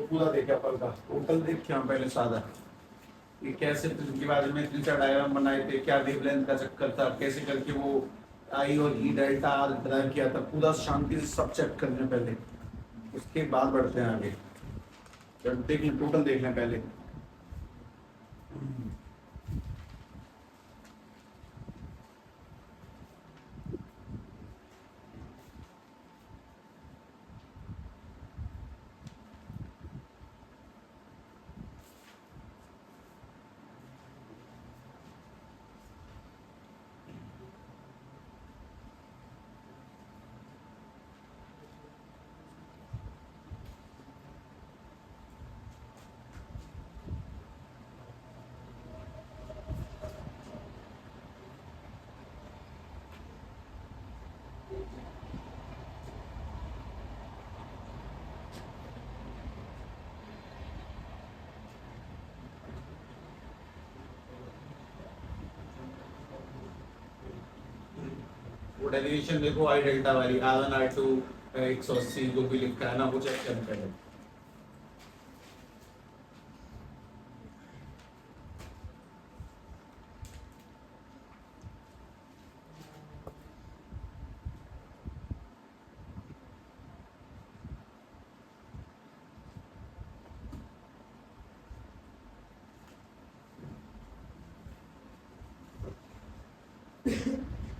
पूरा देखे अपन का टोटल देखे हम पहले सादा कि कैसे प्रिज्म के बारे में इतने सारे डायग्राम बनाए थे, क्या वेवलेंथ का चक्कर था, कैसे करके वो आई और ई डेल्टा आर ड्राइव किया था, पूरा शांति से सब चेक कर लें पहले, उसके बाद बढ़ते हैं आगे। देख लें टोटल देख लें पहले। वो डेरिवेशन देखो आई डेल्टा वाली R1 R2 180 जो भी लिखा है ना वो चेक करना पहले।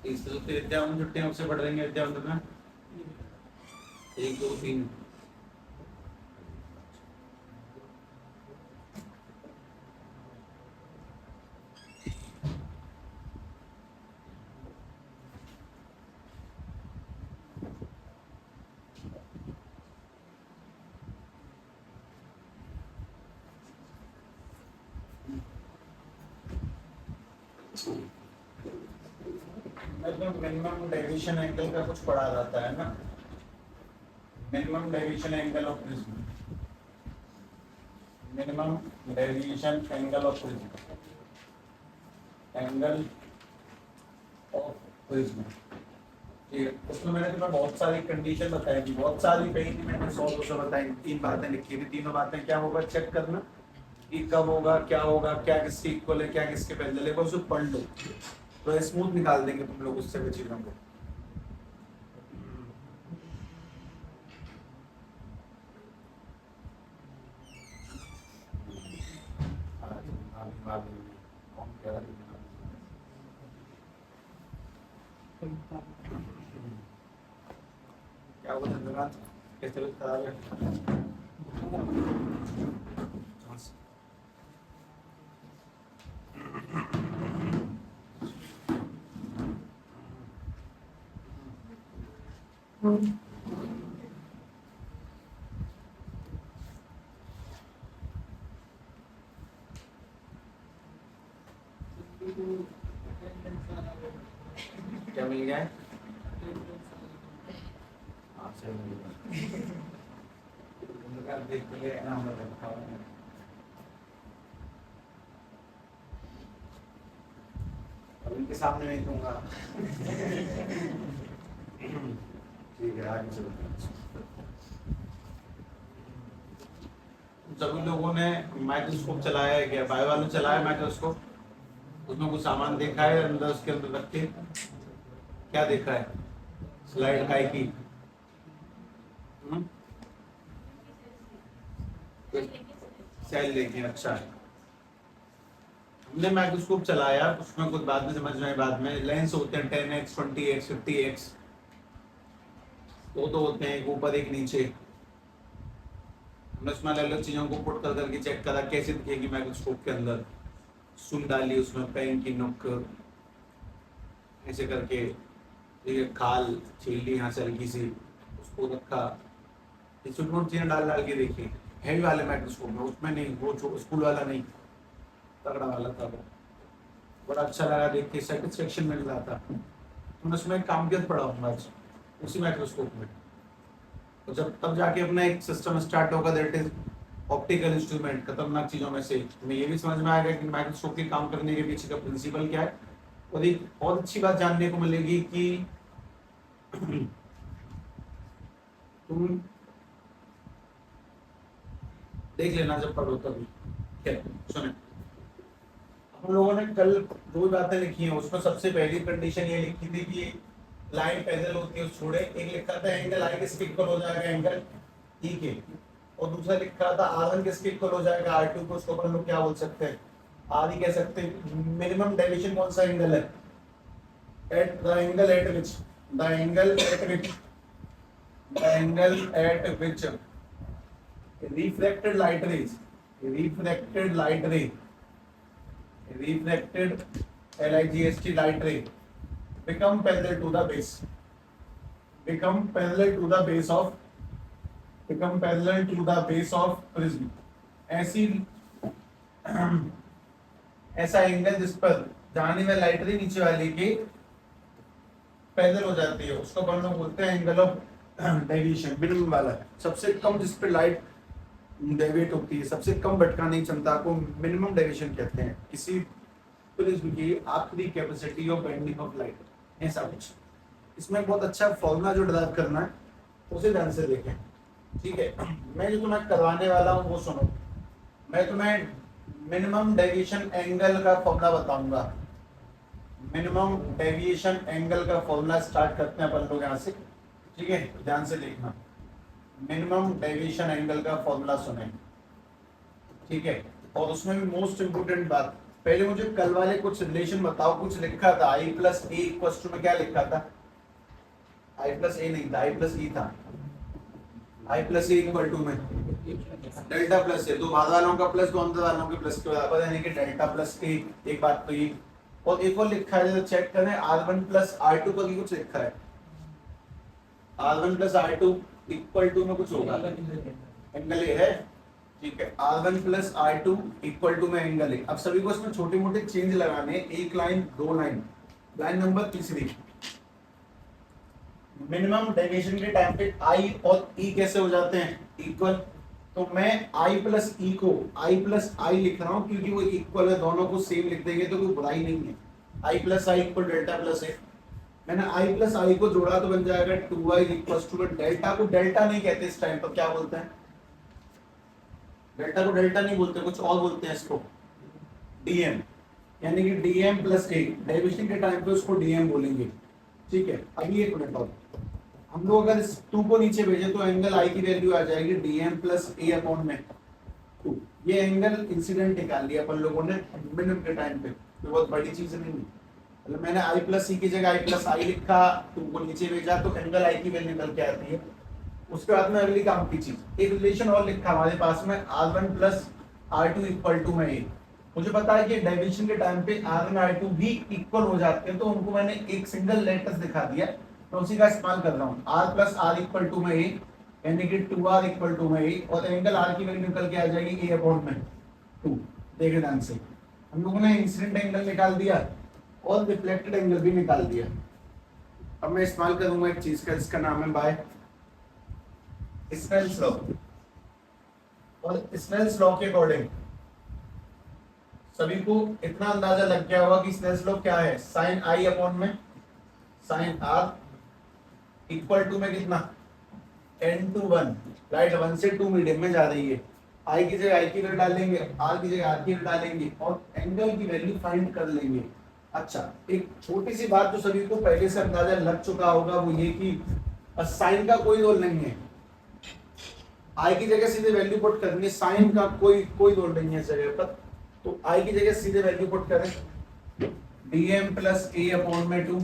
इस तरह से विद्यावन छुट्टियां उससे पढ़ रही हैं विद्यावन में 1 2 3। मिनिमम डेविएशन एंगल का कुछ पढ़ा जाता है ना, minimum deviation angle of prism, minimum deviation angle of prism, angle of prism. ठीक है, उसमें मैंने तुम्हें बहुत सारी कंडीशन बताई थी, बहुत सारी कहीं नहीं मैंने 100-200 बताई, 3 बातें लिखी थी, तीनों बातें क्या होगा चेक करना कि कब होगा, क्या किसके इक्वल है, क्या किसके पैरेलल है, बस उसको पढ़ लो तो स्मूथ निकाल देंगे तुम लोग उससे भी चीजों को। क्या हुआ धन्यवाद, कैसे खराब है? क्या मिल गया है? इनके सामने नहीं दूंगा। ठीक है आगे चलो। सभी लोगों ने माइक्रोस्कोप चलाया है क्या? बायो वालों चलाया माइक्रोस्कोप, उसमें कुछ सामान देखा है अंदर, उसके अंदर रख के क्या देखा है? स्लाइड काय की सेल लेके, अच्छा है। हमने माइक्रोस्कोप चलाया, उसमें कुछ बाद में समझ में आए, बाद में लेंस होते हैं 10x 20x 50x, दो होते हैं, एक ऊपर एक नीचे। हमने उसमें अलग अलग चीजों को पुट कर करके चेक करा कैसे दिखेगी माइक्रोस्कोप के अंदर। सुई डाली उसमें, पेन की नुक ऐसे करके, ये खाल छील ली यहाँ से हल्की सी, उसको रखा, छोटी चीजें डाल डाल के देखी हैवी वाले माइक्रोस्कोप में, उसमें नहीं, वो स्कूल वाला नहीं, तगड़ा वाला था वो, बड़ा अच्छा लगा देख के, सेटिस्फेक्शन मिल रहा था। तो मैं उसमें काम किया पड़ा हूँ आज उसी माइक्रोस्कोप में। तो जब तब जाके अपना एक सिस्टम स्टार्ट होगा, दैट इज ऑप्टिकल इंस्ट्रूमेंट, खतरनाक चीजों में से। तुम्हें ये भी समझ में आएगा कि माइक्रोस्कोप के काम करने के पीछे का प्रिंसिपल क्या है। और एक बहुत अच्छी बात जानने को मिलेगी कि तुम देख लेना जब पढ़ो तभी। क्या सुने, हम लोगों ने कल दो बातें लिखी हैं, उसमें सबसे पहली कंडीशन ये लिखी थी कि लाइन पैरेलल होती है उस छोड़े, एक लिखा था एंगल आई किसके इक्वल हो जाएगा एंगल ई के, और दूसरा लिखा था R1 किसके इक्वल हो जाएगा R2 को, उसको अपन लोग क्या बोल सकते हैं, आर ही कह सकते हैं। मिनिमम डेविएशन कौन सा एंगल है, at the angle eight which the angle eight which the angle eight which refracted light rays refracted light ray refracted LIGHT light ray become parallel to the base become parallel to the base of become parallel to the base of prism। ऐसी ऐसा angle जिस पर जाने में light रे नीचे वाले के पैरेलल हो जाती है उसको अपन लोग बोलते हैं एंगल ऑफ डेविएशन, मिनिमम वाला। सबसे कम जिस पे लाइट डेविएट होती है, सबसे कम भटकाने की क्षमता को मिनिमम डेविएशन कहते हैं। किसी प्रिज्म की आखिरी capacity of bending of light, ऐसा कुछ। इसमें बहुत अच्छा फॉर्मूला जो डिराइव करना है उसे ध्यान से देखें, ठीक है। मैं जो तुम्हें करवाने वाला हूँ वो सुनो। मैं तुम्हें मिनिमम डेविएशन एंगल का फॉर्मूला बताऊंगा। मिनिमम डेविएशन एंगल का फॉर्मूला स्टार्ट करते हैं अपन लोग यहाँ से, ठीक है, ध्यान से देखना। मिनिमम डेविएशन एंगल का फॉर्मूला सुने, ठीक है। और उसमें भी मोस्ट इंपोर्टेंट बात, पहले मुझे कल वाले कुछ रिलेशन बताओ। कुछ लिखा था आई प्लस ए इक्वल टू में, क्या लिखा था, आई प्लस ए नहीं था, आई प्लस ई था। आई प्लस ए इक्वल टू में डेल्टा प्लस ए, दो भाग वालों का प्लस, दो अंदर वालों के प्लस के बराबर, यानी कि डेल्टा प्लस ए। एक बात तो ये, और एक और लिखा है, चेक करें, R1 प्लस R2 पर भी कुछ लिखा है। R1 plus R2 equal to में कुछ होगा, एंगल ए है, ठीक है। R1 plus R2 equal to में एंगल ए। अब सभी को इसमें छोटे मोटे चेंज लगाने, एक लाइन दो लाइन। लाइन नंबर तीसरी, मिनिमम डेविएशन के टाइम पे I और E कैसे हो जाते हैं, इक्वल। तो मैं I प्लस ई को I प्लस आई लिख रहा हूँ क्योंकि वो इक्वल है, दोनों को सेम लिख देंगे तो कोई बुराई नहीं है। I plus I equal delta plus A. मैंने I प्लस आई को जोड़ा तो बन जाएगा 2i इक्वल टू, डेल्टा को डेल्टा नहीं कहते इस टाइम पर, क्या बोलते हैं, डेल्टा को डेल्टा नहीं बोलते, कुछ और बोलते हैं इसको, डीएम, यानी कि डीएम प्लस ए। डेविएशन के टाइम पे उसको डीएम बोलेंगे, ठीक है। अभी एक मिनट और, हम लोग अगर इस 2 को नीचे भेजे तो एंगल आई की वैल्यू आ जाएगी डीएम प्लस ए अपॉन में 2। ये एंगल इंसिडेंट निकाल लिया अपन लोगों ने मिनिमम के टाइम पे, तो बहुत बड़ी चीज नहीं है। मतलब मैंने आई प्लस सी की जगह आई प्लस आई लिखा, 2 को नीचे भेजा तो एंगल आई की वैल्यू निकल के आती है। उसके बाद में अगली काम की चीज, एक रिलेशन और लिखा हमारे पास में, R1 plus R2 equal to में ए। मुझे पता है कि डेविएशन के टाइम पे R1 R2 भी इक्वल हो जाते हैं, तो उनको मैंने एक सिंगल लेटर्स दिखा दिया, तो उसी का इस्तेमाल कर रहा हूँ। R plus R equal to में ए, यानी कि 2R इक्वल टू में ए, और एंगल R की वैल्यू निकल के आ जाएगी ए अपॉन में 2। देखिए ध्यान से, हम लोगों ने इंसिडेंट एंगल निकाल दिया और रिफ्लेक्टेड एंगल भी निकाल दिया। अब मैं इस्तेमाल करूंगा एक चीज का, इसका नाम है बाय स्नेल्स लॉ। और स्नेल्स लॉ के अकॉर्डिंग सभी को इतना अंदाजा लग गया होगा कि स्नेल्स लॉ क्या है, साइन आई अपॉन में साइन आर इक्वल टू में कितना, n to 1, राइट, 1 से 2 मीडियम में जा रही है। आई की जगह आई की वैल्यू डालेंगे, आर की जगह आर की वैल्यू डालेंगे और एंगल की वैल्यू फाइंड कर लेंगे। अच्छा, एक छोटी सी बात जो सभी को पहले से अंदाजा लग चुका होगा वो ये कि साइन का कोई रोल नहीं है। आई की जगह सीधे वैल्यू पुट करनी है, साइन का कोई रोल नहीं है इस जगह पर। तो आई की जगह सीधे वैल्यू पुट करें, dm प्लस ए अपॉन में 2,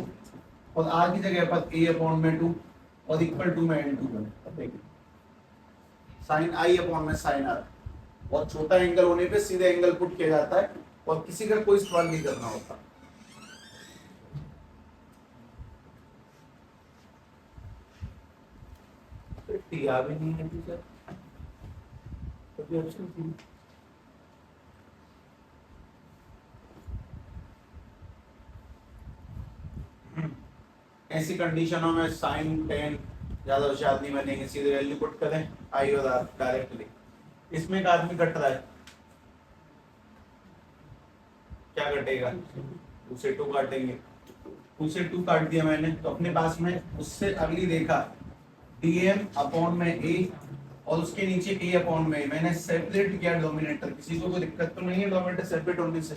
और आर की जगह पर ए अपॉन में 2 और इक्वल टू में n two 1। Sine i upon में साइन आर, और छोटा एंगल होने पे सीधे एंगल पुट किया जाता है और किसी का कोई सवाल नहीं करना होता। टिया भी नहीं है टीचर, ऐसी कंडीशनों में साइन टेन ज्यादा होशियार नहीं बनेंगे, सीधे वैल्यू पुट करें आई और आर डायरेक्टली। इसमें एक आदमी कट रहा है, क्या कटेगा, 2 से 2 काटेंगे, 2 से 2 काट दिया मैंने, तो अपने पास में उससे अगली रेखा dm अपॉन में a और उसके नीचे ए अपॉन में, मैंने सेपरेट किया डोमिनेटर। किसी को कोई दिक्कत तो नहीं है डोमिनेटर सेपरेट होने से?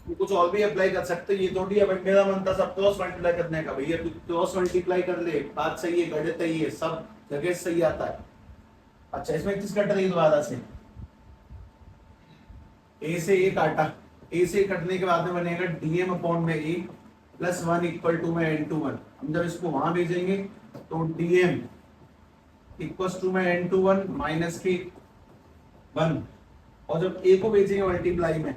कुछ और भी अप्लाई कर सकते, ये थोड़ी अब मेरा मन था सब क्रॉस मल्टीप्लाई करने का, भैया तू क्रॉस मल्टीप्लाई कर ले, बात सही है, गणित है, ये सब जगह सही आता है। अच्छा इसमें किस कट रही है दोबारा से, ए से ए काटा, ए से कटने के बाद में बनेगा डीएम अपॉन में ए प्लस 1 इक्वल टू में एन टू 1। हम जब इसको वहां भेजेंगे तो डीएम इक्वल टू में एन टू 1 माइनस के 1, और जब ए को भेजेंगे मल्टीप्लाई में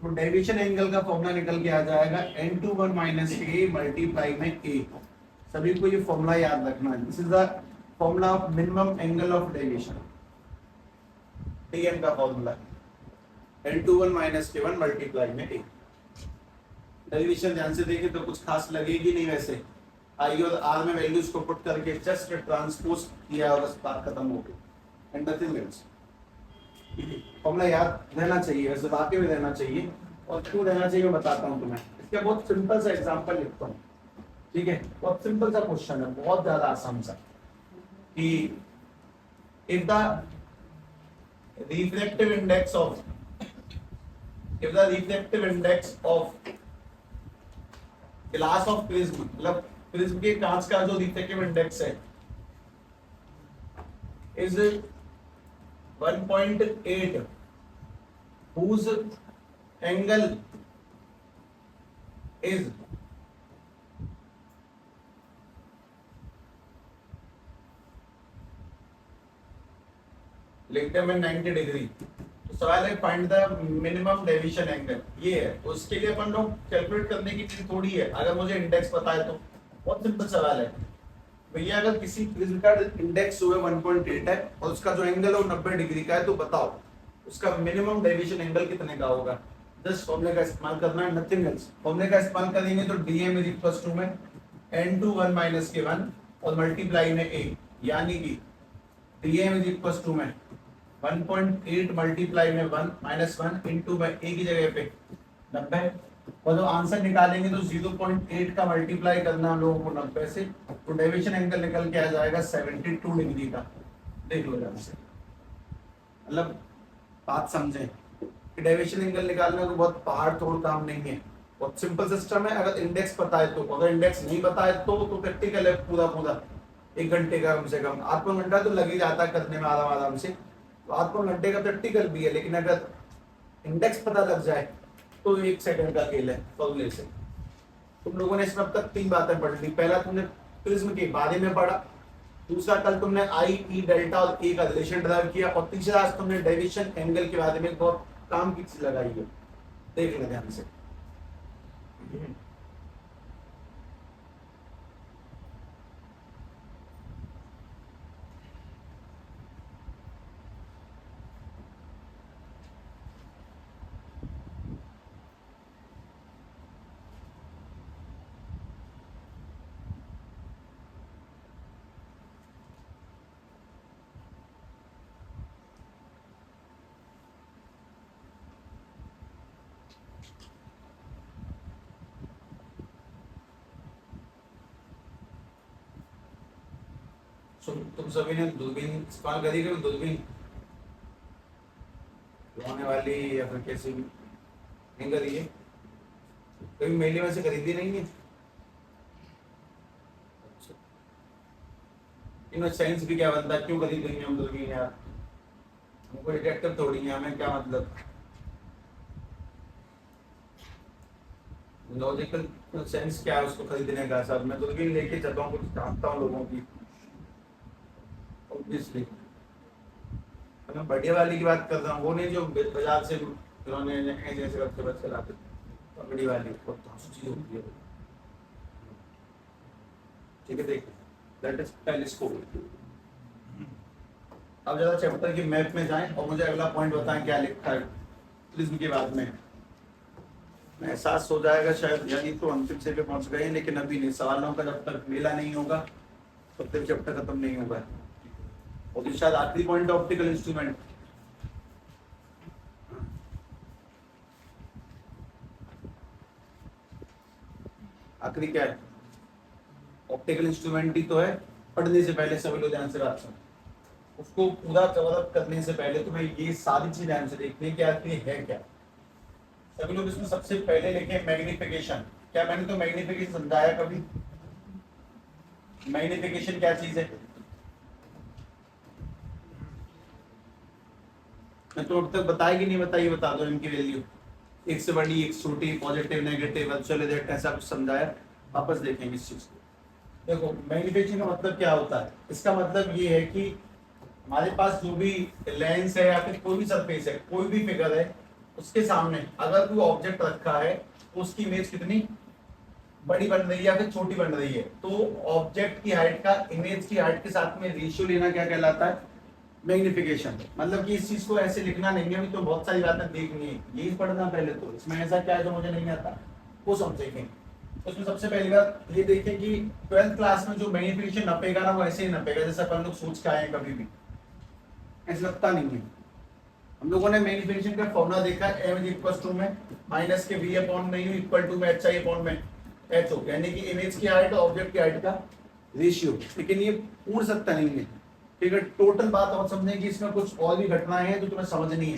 तो डेविएशन एंगल का फॉर्मूला निकल के आ जाएगा एन टू 1 माइनस के मल्टीप्लाई में ए। सभी को ये फॉर्मूला याद रखना है, this is the formula of minimum angle of deviation, DM का फॉर्मूला N21 माइनस के 1 मल्टीप्लाई में ए। डेरिवेशन ध्यान से देखें तो कुछ खास लगेगी नहीं, वैसे आई और आर में वैल्यूज को पुट करके जस्ट ट्रांसपोज किया और बस बात खत्म हो गई, एंड नथिंग एल्स। फॉर्मूला याद रहना चाहिए, वैसे बाकी भी रहना चाहिए, और क्यों रहना चाहिए मैं बताता हूँ तुम्हें। इसका बहुत सिंपल सा एग्जांपल लिखता हूँ, ठीक है, बहुत सिंपल सा क्वेश्चन है, बहुत ज्यादा आसान सा, कि if the refractive index of, if the refractive index of glass of prism, मतलब प्रिज्म के कांच का जो refractive index है is 1.8 whose angle is लिखते हैं 90 डिग्री। तो सवाल है find the minimum deviation angle, ये है। उसके लिए अपन लोग कैलकुलेट करने की चीज थोड़ी है, अगर मुझे इंडेक्स पता है तो बहुत सिंपल सवाल है भैया, अगर किसी प्रिज्म का इंडेक्स हुआ 1.8 है और उसका जो एंगल है वो 90 डिग्री का है, तो बताओ उसका मिनिमम डेविएशन एंगल कितने का होगा। जस्ट फॉर्मूले का इस्तेमाल करना है, नथिंग एल्स। फॉर्मूले का इस्तेमाल करेंगे तो dm इज इक्वल टू में n21 माइनस के 1 और मल्टीप्लाई में a, यानी कि dm इज इक्वल टू में 1.8 मल्टीप्लाई में 1 माइनस 1 इंटू में ए की जगह पे 90, और जब आंसर निकालेंगे तो 0.8 का मल्टीप्लाई करना हम लोगों को 90 से, तो डेविएशन एंगल निकल के आ जाएगा 72 डिग्री का। देख लो ध्यान से, मतलब बात समझे कि डेविएशन एंगल निकालने को बहुत पहाड़ तोड़ काम नहीं है, बहुत सिंपल सिस्टम है। अगर इंडेक्स पता है तो, अगर इंडेक्स नहीं पता है तो प्रैक्टिकल है पूरा 1 घंटे का, कम से कम आधा पौन घंटा तो लग ही जाता है करने में आराम से, तो आधा पौन घंटे का प्रैक्टिकल भी है। लेकिन अगर इंडेक्स पता लग जाए तो 1 सेकंड का खेल है फॉर्मूले से। तुम लोगों ने इसमें अब तक 3 बातें पढ़ ली। पहला तुमने प्रिज्म के बारे में पढ़ा, दूसरा कल तुमने आई ई डेल्टा और ए का रिलेशन ड्राइव किया, और तीसरा आज तुमने डेविएशन एंगल के बारे में बहुत काम की चीज लगाई है। देख ले ध्यान से। तुम सभी ने दूरबीन इस्तेमाल करी, कभी दूरबीन होने वाली या फिर कैसी भी नहीं करी है, कभी मेले में से खरीदी नहीं है। अच्छा, इनमें साइंस भी क्या बनता है, क्यों खरीदेंगे हम दूरबीन यार, हमको डिटेक्टिव थोड़ी है, हमें क्या मतलब। लॉजिकल सेंस क्या है उसको खरीदने का। सब मैं दूरबीन लेके चलता हूँ, कुछ जानता हूँ लोगों की, ऑब्वियसली मैं बढ़िया वाली की बात कर रहा हूँ, वो नहीं जो बाजार से उन्होंने ऐसे रखे बच्चे लाते, पगड़ी वाली बहुत चीज होती है। ठीक है, देख दैट इज टेलीस्कोप। अब जरा चैप्टर की मैप में जाएं और मुझे अगला पॉइंट बताएं क्या लिखा है प्रिज्म के बाद में। मैं एहसास हो जाएगा शायद, यानी तो अंतिम से पे पहुंच गए, लेकिन अभी नहीं। सवालों का जब तक मेला नहीं होगा तब तक चैप्टर खत्म नहीं होगा। और शायद आखिरी पॉइंट ऑप्टिकल इंस्ट्रूमेंट। आखिरी क्या है, ऑप्टिकल इंस्ट्रूमेंट ही तो है। पढ़ने से पहले सभी लोग ध्यान से बात सुनो, उसको पूरा कवर अप करने से पहले तुम्हें ये सारी चीज ध्यान से देखनी है कि आखिर है क्या। सभी लोग इसमें सबसे पहले लिखे मैग्निफिकेशन। क्या मैंने तो मैग्निफिकेशन समझाया कभी? मैग्निफिकेशन क्या चीज है? मैं तो अब तक बताया कि नहीं बताइए, बता दो इनकी वैल्यू। एक से बड़ी, एक छोटी, पॉजिटिव, नेगेटिव, वर्चुअल रिजल्ट, ऐसा कुछ समझाया। वापस देखेंगे इस चीज को। देखो मैग्निफिकेशन का मतलब क्या होता है? इसका मतलब ये है कि हमारे पास जो भी लेंस है या फिर कोई भी सरफेस है, कोई भी फिगर है, उसके सामने अगर कोई ऑब्जेक्ट रखा है तो उसकी इमेज कितनी बड़ी बन रही है या फिर छोटी बन रही है, तो ऑब्जेक्ट की हाइट का इमेज की हाइट के साथ में रेशियो लेना क्या कहलाता है? मैग्निफिकेशन। मतलब कि इस चीज को ऐसे लिखना नहीं है, अभी तो बहुत सारी बातें देखनी है, यही पढ़ना पहले। तो इसमें ऐसा क्या है जो मुझे नहीं आता वो समझेंगे। उसमें सबसे पहली बात ये देखें कि 12th क्लास में जो मैग्निफिकेशन नपेगा ना, वो ऐसे ही नपेगा जैसे अपन लोग सोच के आए हैं, कभी भी ऐसा लगता नहीं है। हम लोगों ने मैग्निफिकेशन का फॉर्मूला देखा, m इक्वल टू में माइनस के v अपॉन में u इक्वल टू में hi अपॉन में h हो, यानी कि इमेज की हाइट और ऑब्जेक्ट की हाइट का रेशियो। लेकिन ये पूर्ण सत्य नहीं है, ठीक है। टोटल बात और समझें कि इसमें कुछ और भी घटनाएं हैं जो तुम्हें समझनी है।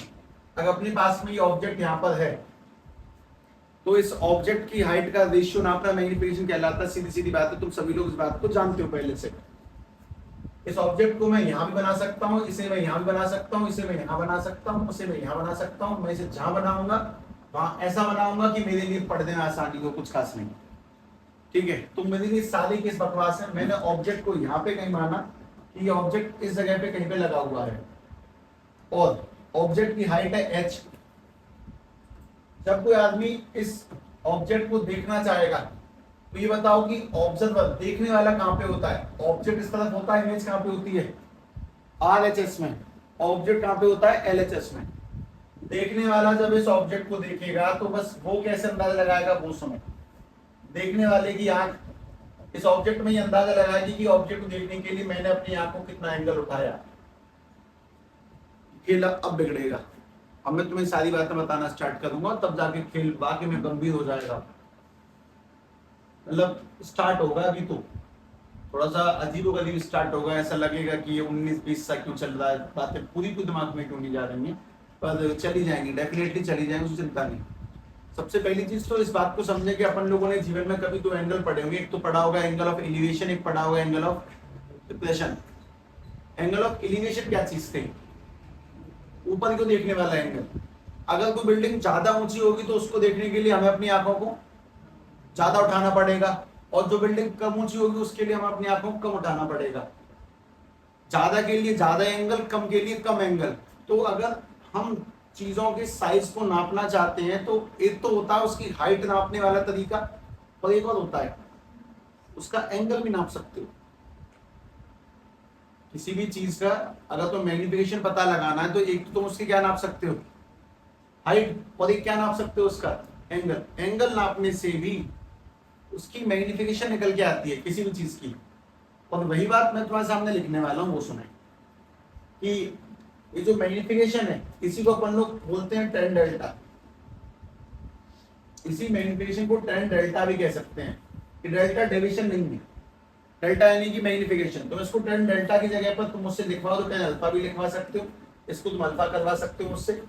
अगर अपने पास में ये ऑब्जेक्ट यहाँ पर है तो इस ऑब्जेक्ट की हाइट का रेशियो नापना मैग्निफिकेशन कहलाता है। सीधी सीधी बात है, तुम सभी लोग इस बात को जानते हो पहले से। इस ऑब्जेक्ट को मैं यहाँ भी बना सकता हूँ, इसे मैं यहाँ भी बना सकता हूँ, इसे मैं यहाँ बना सकता हूँ, उसे मैं यहाँ बना सकता हूँ। मैं इसे जहां बनाऊंगा वहां ऐसा बनाऊंगा कि मेरे लिए पढ़ने में आसानी हो, कुछ खास नहीं, ठीक है। तो मेरे लिए सारी किस बकवास है, मैंने ऑब्जेक्ट को यहाँ पे कहीं माना कि ये ऑब्जेक्ट इस जगह पे कहीं पे लगा हुआ है और ऑब्जेक्ट की हाइट है h। जब कोई आदमी इस ऑब्जेक्ट को देखना चाहेगा तो ये बताओ कि ऑब्जर्वर देखने वाला कहां पे होता है? ऑब्जेक्ट इस तरफ होता है, इमेज कहां पे होती है? RHS में। ऑब्जेक्ट कहां पे होता है? LHS में। देखने वाला जब इस ऑब्जेक्ट को देखेगा तो बस वो कैसे अंदाजा लगाएगा? वो समय देखने वाले की आंख इस ऑब्जेक्ट में ही अंदाजा लगाएगी कि ऑब्जेक्ट को देखने के लिए मैंने अपनी आंख को कितना एंगल उठाया। खेल अब बिगड़ेगा। अब मैं तुम्हें सारी बातें बताना स्टार्ट करूंगा, तब जाके खेल बाकी में गंभीर हो जाएगा। मतलब स्टार्ट होगा अभी तो थोड़ा सा अजीबोगरीब स्टार्ट होगा, ऐसा लगेगा कि ये 19-20 सा क्यों चल रहा है, बातें पूरी पूरी दिमाग में क्यों नहीं जा रही हैं, पर चली जाएंगी, डेफिनेटली चली जाएंगी, उसकी चिंता नहीं। सबसे पहली चीज तो इस बात को समझे कि अपन लोगों ने जीवन में कभी दो एंगल पढ़े होंगे। एक तो पढ़ा होगा एंगल ऑफ एलिवेशन, एक पढ़ा होगा angle of depression. Angle of elevation क्या चीज थी? ऊपर को देखने वाला एंगल। अगर कोई बिल्डिंग ज्यादा ऊंची होगी तो उसको देखने के लिए हमें अपनी आंखों को ज्यादा उठाना पड़ेगा, और जो बिल्डिंग कम ऊंची होगी उसके लिए हमें अपनी आंखों को कम उठाना पड़ेगा। ज्यादा के लिए ज्यादा एंगल, कम के लिए कम एंगल। तो अगर हम चीजों के साइज को नापना चाहते हैं तो एक तो होता है उसकी हाइट नापने वाला तरीका, और एक और होता है उसका एंगल भी नाप सकते हो। किसी भी चीज का अगर तो मैग्निफिकेशन पता लगाना है तो एक तो तुम उसकी क्या नाप सकते हो? हाइट। और एक क्या नाप सकते हो? उसका एंगल। एंगल नापने से भी उसकी मैग्निफिकेशन निकल के आती है किसी भी चीज की। और वही बात मैं तुम्हारे सामने लिखने वाला हूं, वो सुने कि ये जो मैग्निफिकेशन है इसी को अपन लोग बोलते हैं tan डेल्टा। इसी मैग्निफिकेशन को tan डेल्टा भी कह सकते हैं। कि डेल्टा डेविएशन नहीं है, डेल्टा यानी कि मैग्निफिकेशन। तो इसको tan डेल्टा की जगह पर तुम मुझसे लिखवाओ तो tan अल्फा भी लिखवा सकते हो, इसको तुम अल्फा करवा सकते हो मुझसे।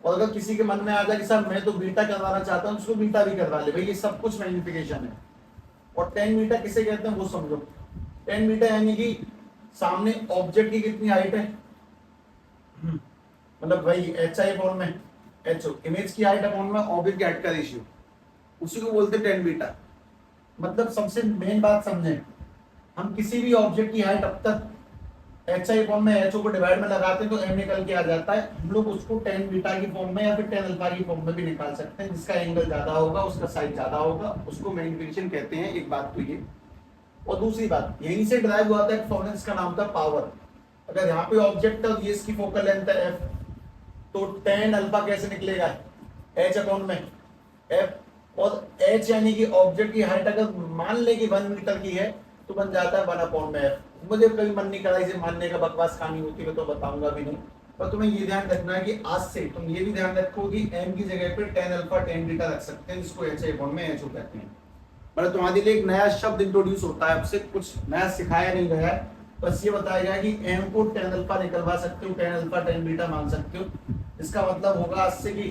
और अगर किसी के मन में आ जाए कि सर मैं तो बीटा करवाना चाहता हूँ, उसको बीटा भी करवा ले, भाई ये सब कुछ मैग्निफिकेशन है। और tan बीटा किसे कहते हैं वो समझो। tan बीटा यानी कि सामने ऑब्जेक्ट की कितनी हाइट है, मतलब वही HI अपॉन में HO, इमेज की हाइट अपॉन में ऑब्जेक्ट की हाइट का रेशियो, उसी को बोलते हैं tan बीटा। मतलब सबसे मेन बात समझें, हम किसी भी ऑब्जेक्ट की हाइट अब तक HI अपॉन में HO को डिवाइड में लगाते हैं तो m निकल के आ जाता है। हम लोग उसको tan बीटा की फॉर्म में या फिर tan अल्फा की फॉर्म में भी निकाल सकते हैं। जिसका एंगल ज्यादा होगा उसका साइज ज्यादा होगा, उसको मैग्निफिकेशन कहते हैं। एक बात तो ये, और दूसरी बात यहीं से ड्राइव हुआ था एक फॉर्मूला जिसका नाम था पावर। अगर यहाँ पे ऑब्जेक्ट है और ये इसकी फोकल लेंथ है f, तो tan अल्फा कैसे निकलेगा? h अपॉन में f, और h यानी कि ऑब्जेक्ट की हाइट अगर मान ले कि 1 मीटर की है तो बन जाता है 1 अपॉन में f। मुझे कभी मन नहीं करा इसे मानने का, बकवास कहानी होती है तो बताऊंगा भी नहीं। पर तुम्हें ये ध्यान रखना है कि आज से तुम ये भी ध्यान रखो कि m की जगह पे tan अल्फा tan बीटा रख सकते हैं, जिसको h अपॉन में ho कहते हैं। मतलब तुम्हारे लिए एक नया शब्द इंट्रोड्यूस होता है, अब से कुछ नया सिखाया नहीं गया है, बस ये बताया गया कि एम को टेन अल्फा निकलवा सकते हो, टेन अल्फा टेन बीटा मान सकते हो। इसका मतलब होगा आज से कि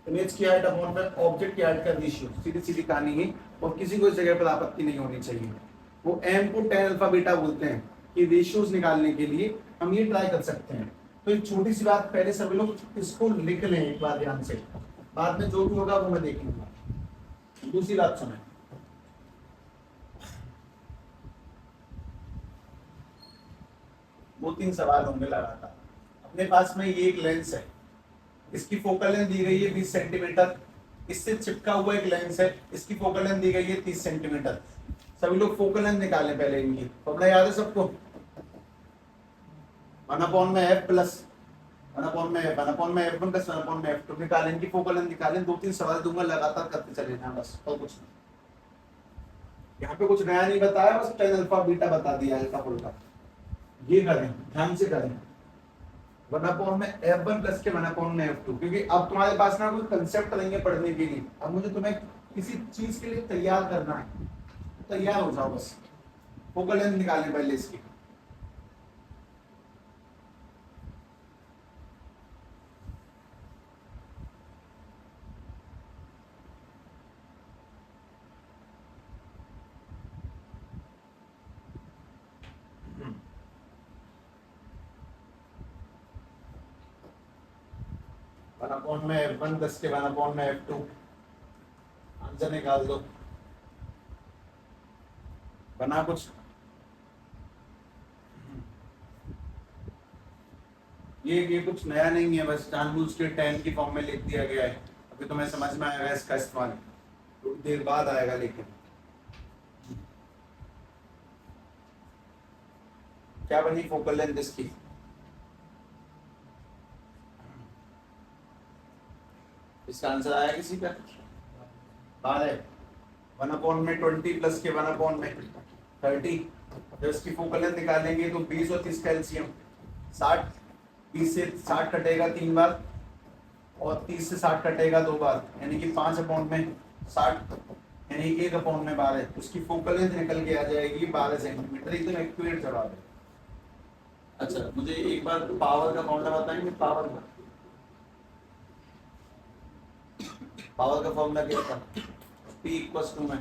इमेज की हाइट अपॉन में ऑब्जेक्ट की हाइट का रेशियो, सीधी सीधी कहानी है, और किसी को इस जगह पर आपत्ति नहीं होनी चाहिए। वो एम को टेन अल्फा बीटा बोलते हैं कि रेशियोज निकालने के लिए हम ये ट्राई कर सकते हैं। तो एक छोटी सी बात पहले सभी लोग इसको लिख लें एक बार ध्यान से, बाद में जो भी होगा वो मैं देख लूंगा। दूसरी बात सुने, दो तीन सवाल होंगे लगातार। अपने पास में ये एक लेंस है, इसकी फोकल लेंथ दी गई है 20 सेंटीमीटर, इससे चिपका हुआ एक लेंस है, इसकी फोकल लेंथ दी गई है 30 सेंटीमीटर। सभी लोग फोकल लेंथ निकालें पहले इनकी, फॉर्मूला याद है सबको? 1/f plus 1/f1 plus 1/f2 निकालें, इनकी फोकल लेंथ निकालें। दो तीन सवाल दूंगा, लगातार करते चले जाना बस, और कुछ नहीं। यहाँ पे कुछ नया नहीं बताया, बस टेन अल्फा बीटा बता दिया हल्का फुल्का। ये करें, ध्यान से करें, 1/f1 प्लस के 1/f2, क्योंकि अब तुम्हारे पास ना कोई कंसेप्ट नहीं है पढ़ने के लिए, अब मुझे तुम्हें किसी चीज के लिए तैयार करना है, तैयार हो जाओ बस। फोकल लेंथ निकालें पहले इसकी। F1 प्लस के 1/f2, आंसर निकाल दो। बना कुछ? ये कुछ नया नहीं है, बस जानबूझ के 10 की फॉर्म में लिख दिया गया है। अभी तुम्हें समझ में आएगा इसका इस्तेमाल, थोड़ी देर बाद आएगा। लेकिन क्या बनी फोकल लेंथ इसकी? इसका आंसर आया किसी का? 1/20 प्लस के 1/30। जब इसकी फोकल लेंथ निकालेंगे तो 20 और 30 का एलसीएम 60, 20 से 60 कटेगा 3 बार, और 30 से 60 कटेगा 2 बार, यानी कि 5/60, यानी 1/12। उसकी फोकल लेंथ निकल के आ जाएगी 12 सेंटीमीटर। एकदम एक्यूरेट जवाब है। अच्छा, मुझे एक बार पावर का फॉर्मूला बताएंगे? पावर का फॉर्मूला क्या था? P इक्वल्स टू में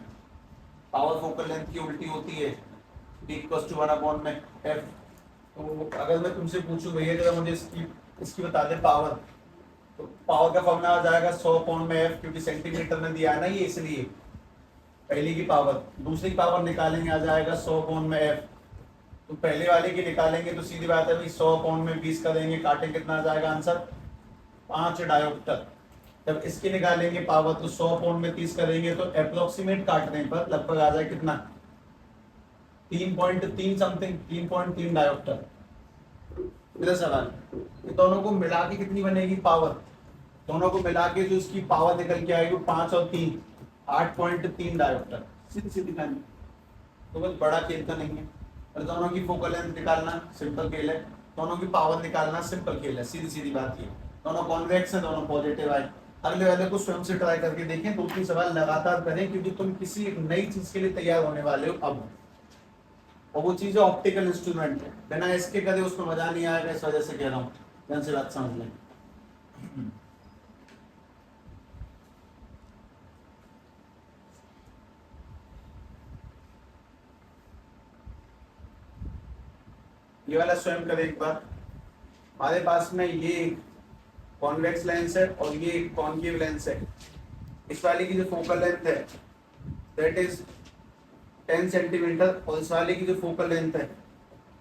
पावर फोकल लेंथ की उल्टी होती है, P इक्वल्स टू 1/f। तो अगर मैं तुमसे पूछूं भैया जरा मुझे इसकी बता दे पावर, तो पावर का फॉर्मूला आ जाएगा 100/f, क्योंकि सेंटीमीटर में दिया है ना ये, इसलिए पहली की पावर। दूसरी पावर निकालेंगे आ जाएगा 100/f। तो पहले वाले की निकालेंगे तो सीधी बात है भाई, 100/20 करेंगे, काटें कितना आ जाएगा आंसर? 5 डायोप्टर। जब इसकी निकालेंगे पावर तो 100/30 करेंगे तो अप्रोक्सीमेट काटने पर लगभग आ जाए कितना? 3.3 समथिंग, 3.3 डायोप्टर। मेरा सवाल, ये दोनों को मिला के कितनी बनेगी पावर? दोनों को मिला के जो इसकी पावर निकल के आएगी 5 और 3, 8.3 डायोप्टर। सीधी सीधी कहानी, तो बस बड़ा खेल तो नहीं है। और दोनों की फोकल लेंथ निकालना सिंपल खेल है, दोनों की पावर निकालना सिंपल खेल है, सीधी सीधी बात ये। दोनों कॉन्वेक्स है, दोनों पॉजिटिव है। अगले वाले को स्वयं से ट्राई करके देखें, 2-3 सवाल लगातार करें, क्योंकि तुम किसी नई चीज के लिए तैयार होने वाले हो अब, और वो चीज है ऑप्टिकल इंस्ट्रूमेंट। बिना इसके करे उसको मजा नहीं आएगा, इस वजह से कह रहा हूँ, ध्यान से बात समझ लें। ये वाला स्वयं करें एक बार। हमारे पास में ये कॉन्वेक्स लेंस है और ये कॉन्केव लेंस है। इस वाले की जो फोकल लेंथ है दैट इज 10 सेंटीमीटर, और इस वाले की जो फोकल लेंथ है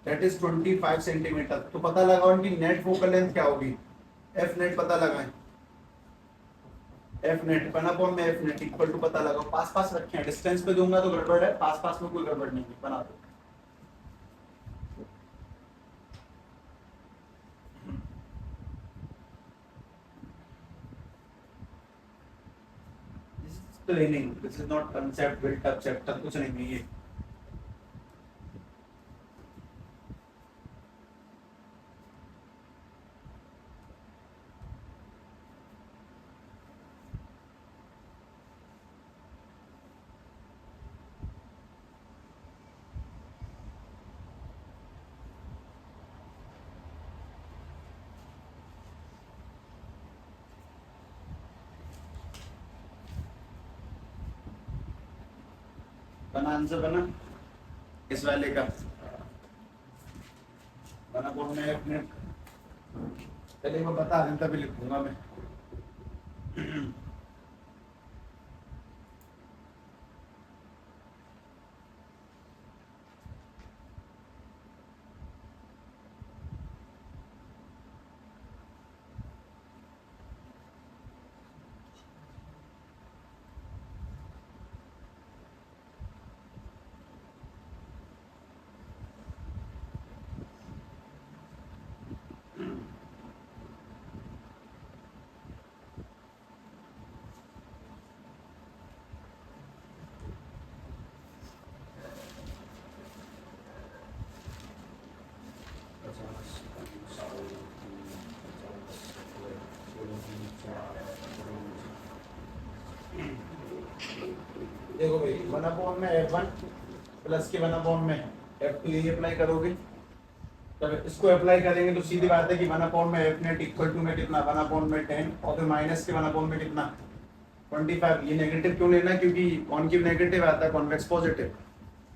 दैट इज 25 सेंटीमीटर। तो पता लगाओ इनकी नेट फोकल लेंथ क्या होगी? एफ नेट पता लगाएं। एफ नेट में एफ नेट इक्वल टू पता लगाओ। पास पास रखें, डिस्टेंस पे दूंगा तो गड़बड़ है, पास पास में कोई गड़बड़ नहीं है, बना दो। Training, this is not concept built up chapter, कुछ नहीं है ये। आंसर बना इस वाले का 1 में F नेट। चलिए मैं बता दें तभी लिखूंगा मैं। देखो भाई 1 में F1 प्लस के 1 में F2 यही अप्लाई करोगे। जब इसको अप्लाई करेंगे तो सीधी बात है कि 1 में F नेट इक्वल टू में कितना 1 में 10 और फिर माइनस के 1 में कितना 25। ये नेगेटिव क्यों लेना, क्योंकि कॉन्केव नेगेटिव आता है, कॉन्वेक्स पॉजिटिव।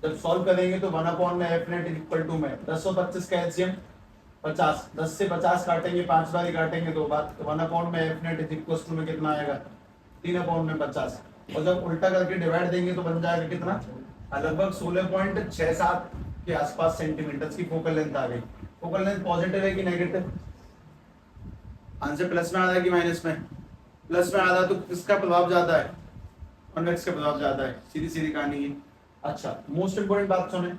जब सॉल्व करेंगे तो 1 में F नेट इक्वल टू में 10 और 25 का एलसीएम 50, 10 से 50 काटेंगे 5 बार ही काटेंगे 2 बार, तो 1 में F नेट इक्वल टू में कितना आएगा 3 में 50। और जब उल्टा करके डिवाइड देंगे तो बन जाएगा कितना, लगभग 16.67 के आसपास सेंटीमीटर की फोकल लेंथ आ गई। फोकल लेंथ पॉजिटिव है कि नेगेटिव? आंसर प्लस में आ रहा है कि माइनस में? प्लस में आ रहा है, तो किसका प्रभाव ज्यादा है? कॉन्वेक्स का प्रभाव ज्यादा है। सीधी सीधी कहानी है। अच्छा, मोस्ट इंपोर्टेंट बात सुने,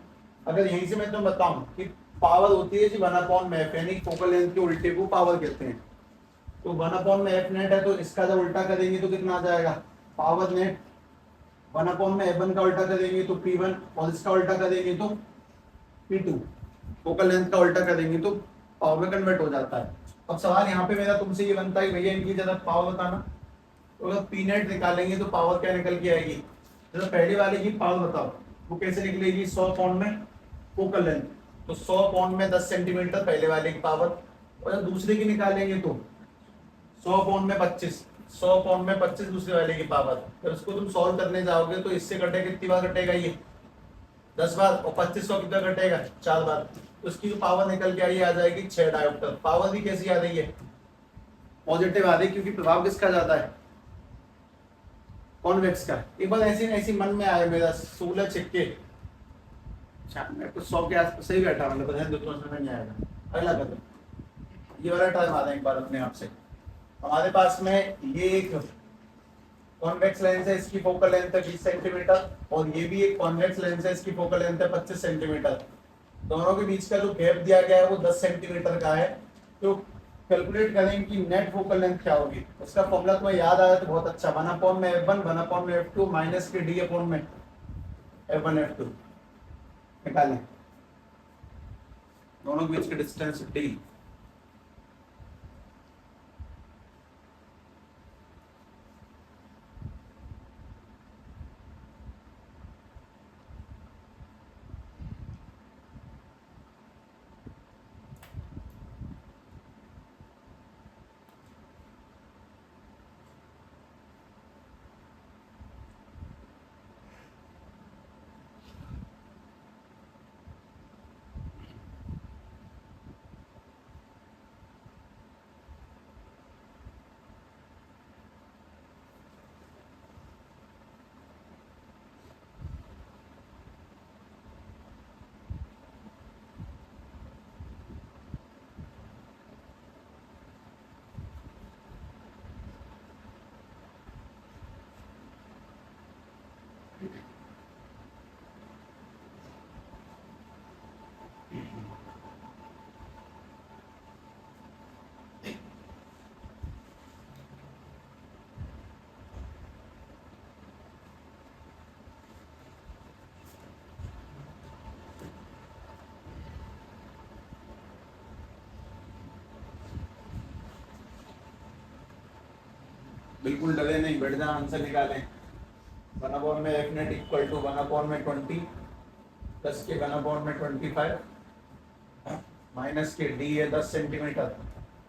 अगर यहीं से मैं तुम्हें बताऊं कि पावर होती है जी 1 में F, यानी फोकल लेंथ के उल्टे को पावर कहते हैं। तो 1 में F नेट है, तो इसका जब उल्टा करेंगे तो कितना आ जाएगा पावर नेट। 1 में F1 का उल्टा करेंगे तो P1 और इसका उल्टा करेंगे तो P2। फोकल लेंथ का उल्टा करेंगे तो पावर में कन्वर्ट हो जाता है। अब सवाल यहाँ पे मेरा तुमसे ये बनता है भैया इनकी जरा पावर बताना। तो अगर P नेट निकालेंगे तो पावर क्या निकल के आएगी? जरा पहले वाले की पावर बताओ, वो कैसे निकलेगी? 100 में फोकल लेंथ, तो 100 में 10 सेंटीमीटर पहले वाले की पावर। और जब दूसरे की निकालेंगे तो 100 में 25, 100 में 25 दूसरे वाले की पावर। जब इसको तुम सॉल्व करने जाओगे तो इससे कटेगा कितनी बार कटेगा? ये 10 बार। और 25 को कितना कटेगा? 4 बार। तो इसकी जो पावर निकल के आई आ जाएगी 6 डायोप्टर। पावर भी कैसी आ रही है? पॉजिटिव आ रही है, क्योंकि प्रभाव किसका ज्यादा है? कॉन्वेक्स का। एक बार ऐसी ऐसी मन में आया मेरा 16 छिक्के, मैं कुछ 100 के आसपास सही बैठा, मतलब पता है दो समझ नहीं आएगा। अगला कदम ये वाला टाइम आ रहा है एक बार अपने आप से। हमारे पास में ये एक कॉन्वेक्स लेंस है, इसकी फोकल लेंथ है 20 सेंटीमीटर, और ये भी एक कॉन्वेक्स लेंस है, इसकी फोकल लेंथ है 25 सेंटीमीटर। दोनों के बीच का जो गैप दिया गया है वो 10 सेंटीमीटर का है। तो कैलकुलेट करेंगे कि नेट फोकल लेंथ क्या होगी। उसका फॉर्मूला तुम्हें याद आया तो बहुत अच्छा। 1 में F1 1 में F2 माइनस के D अपॉन में F1 F2 निकालें। दोनों के बीच का डिस्टेंस D। बिल्कुल डरे नहीं, बैठ जाओ, आंसर निकालें। 1 में F नेट इक्वल टू 1 में 20 प्लस के 1 में 25 माइनस के D है 10 सेंटीमीटर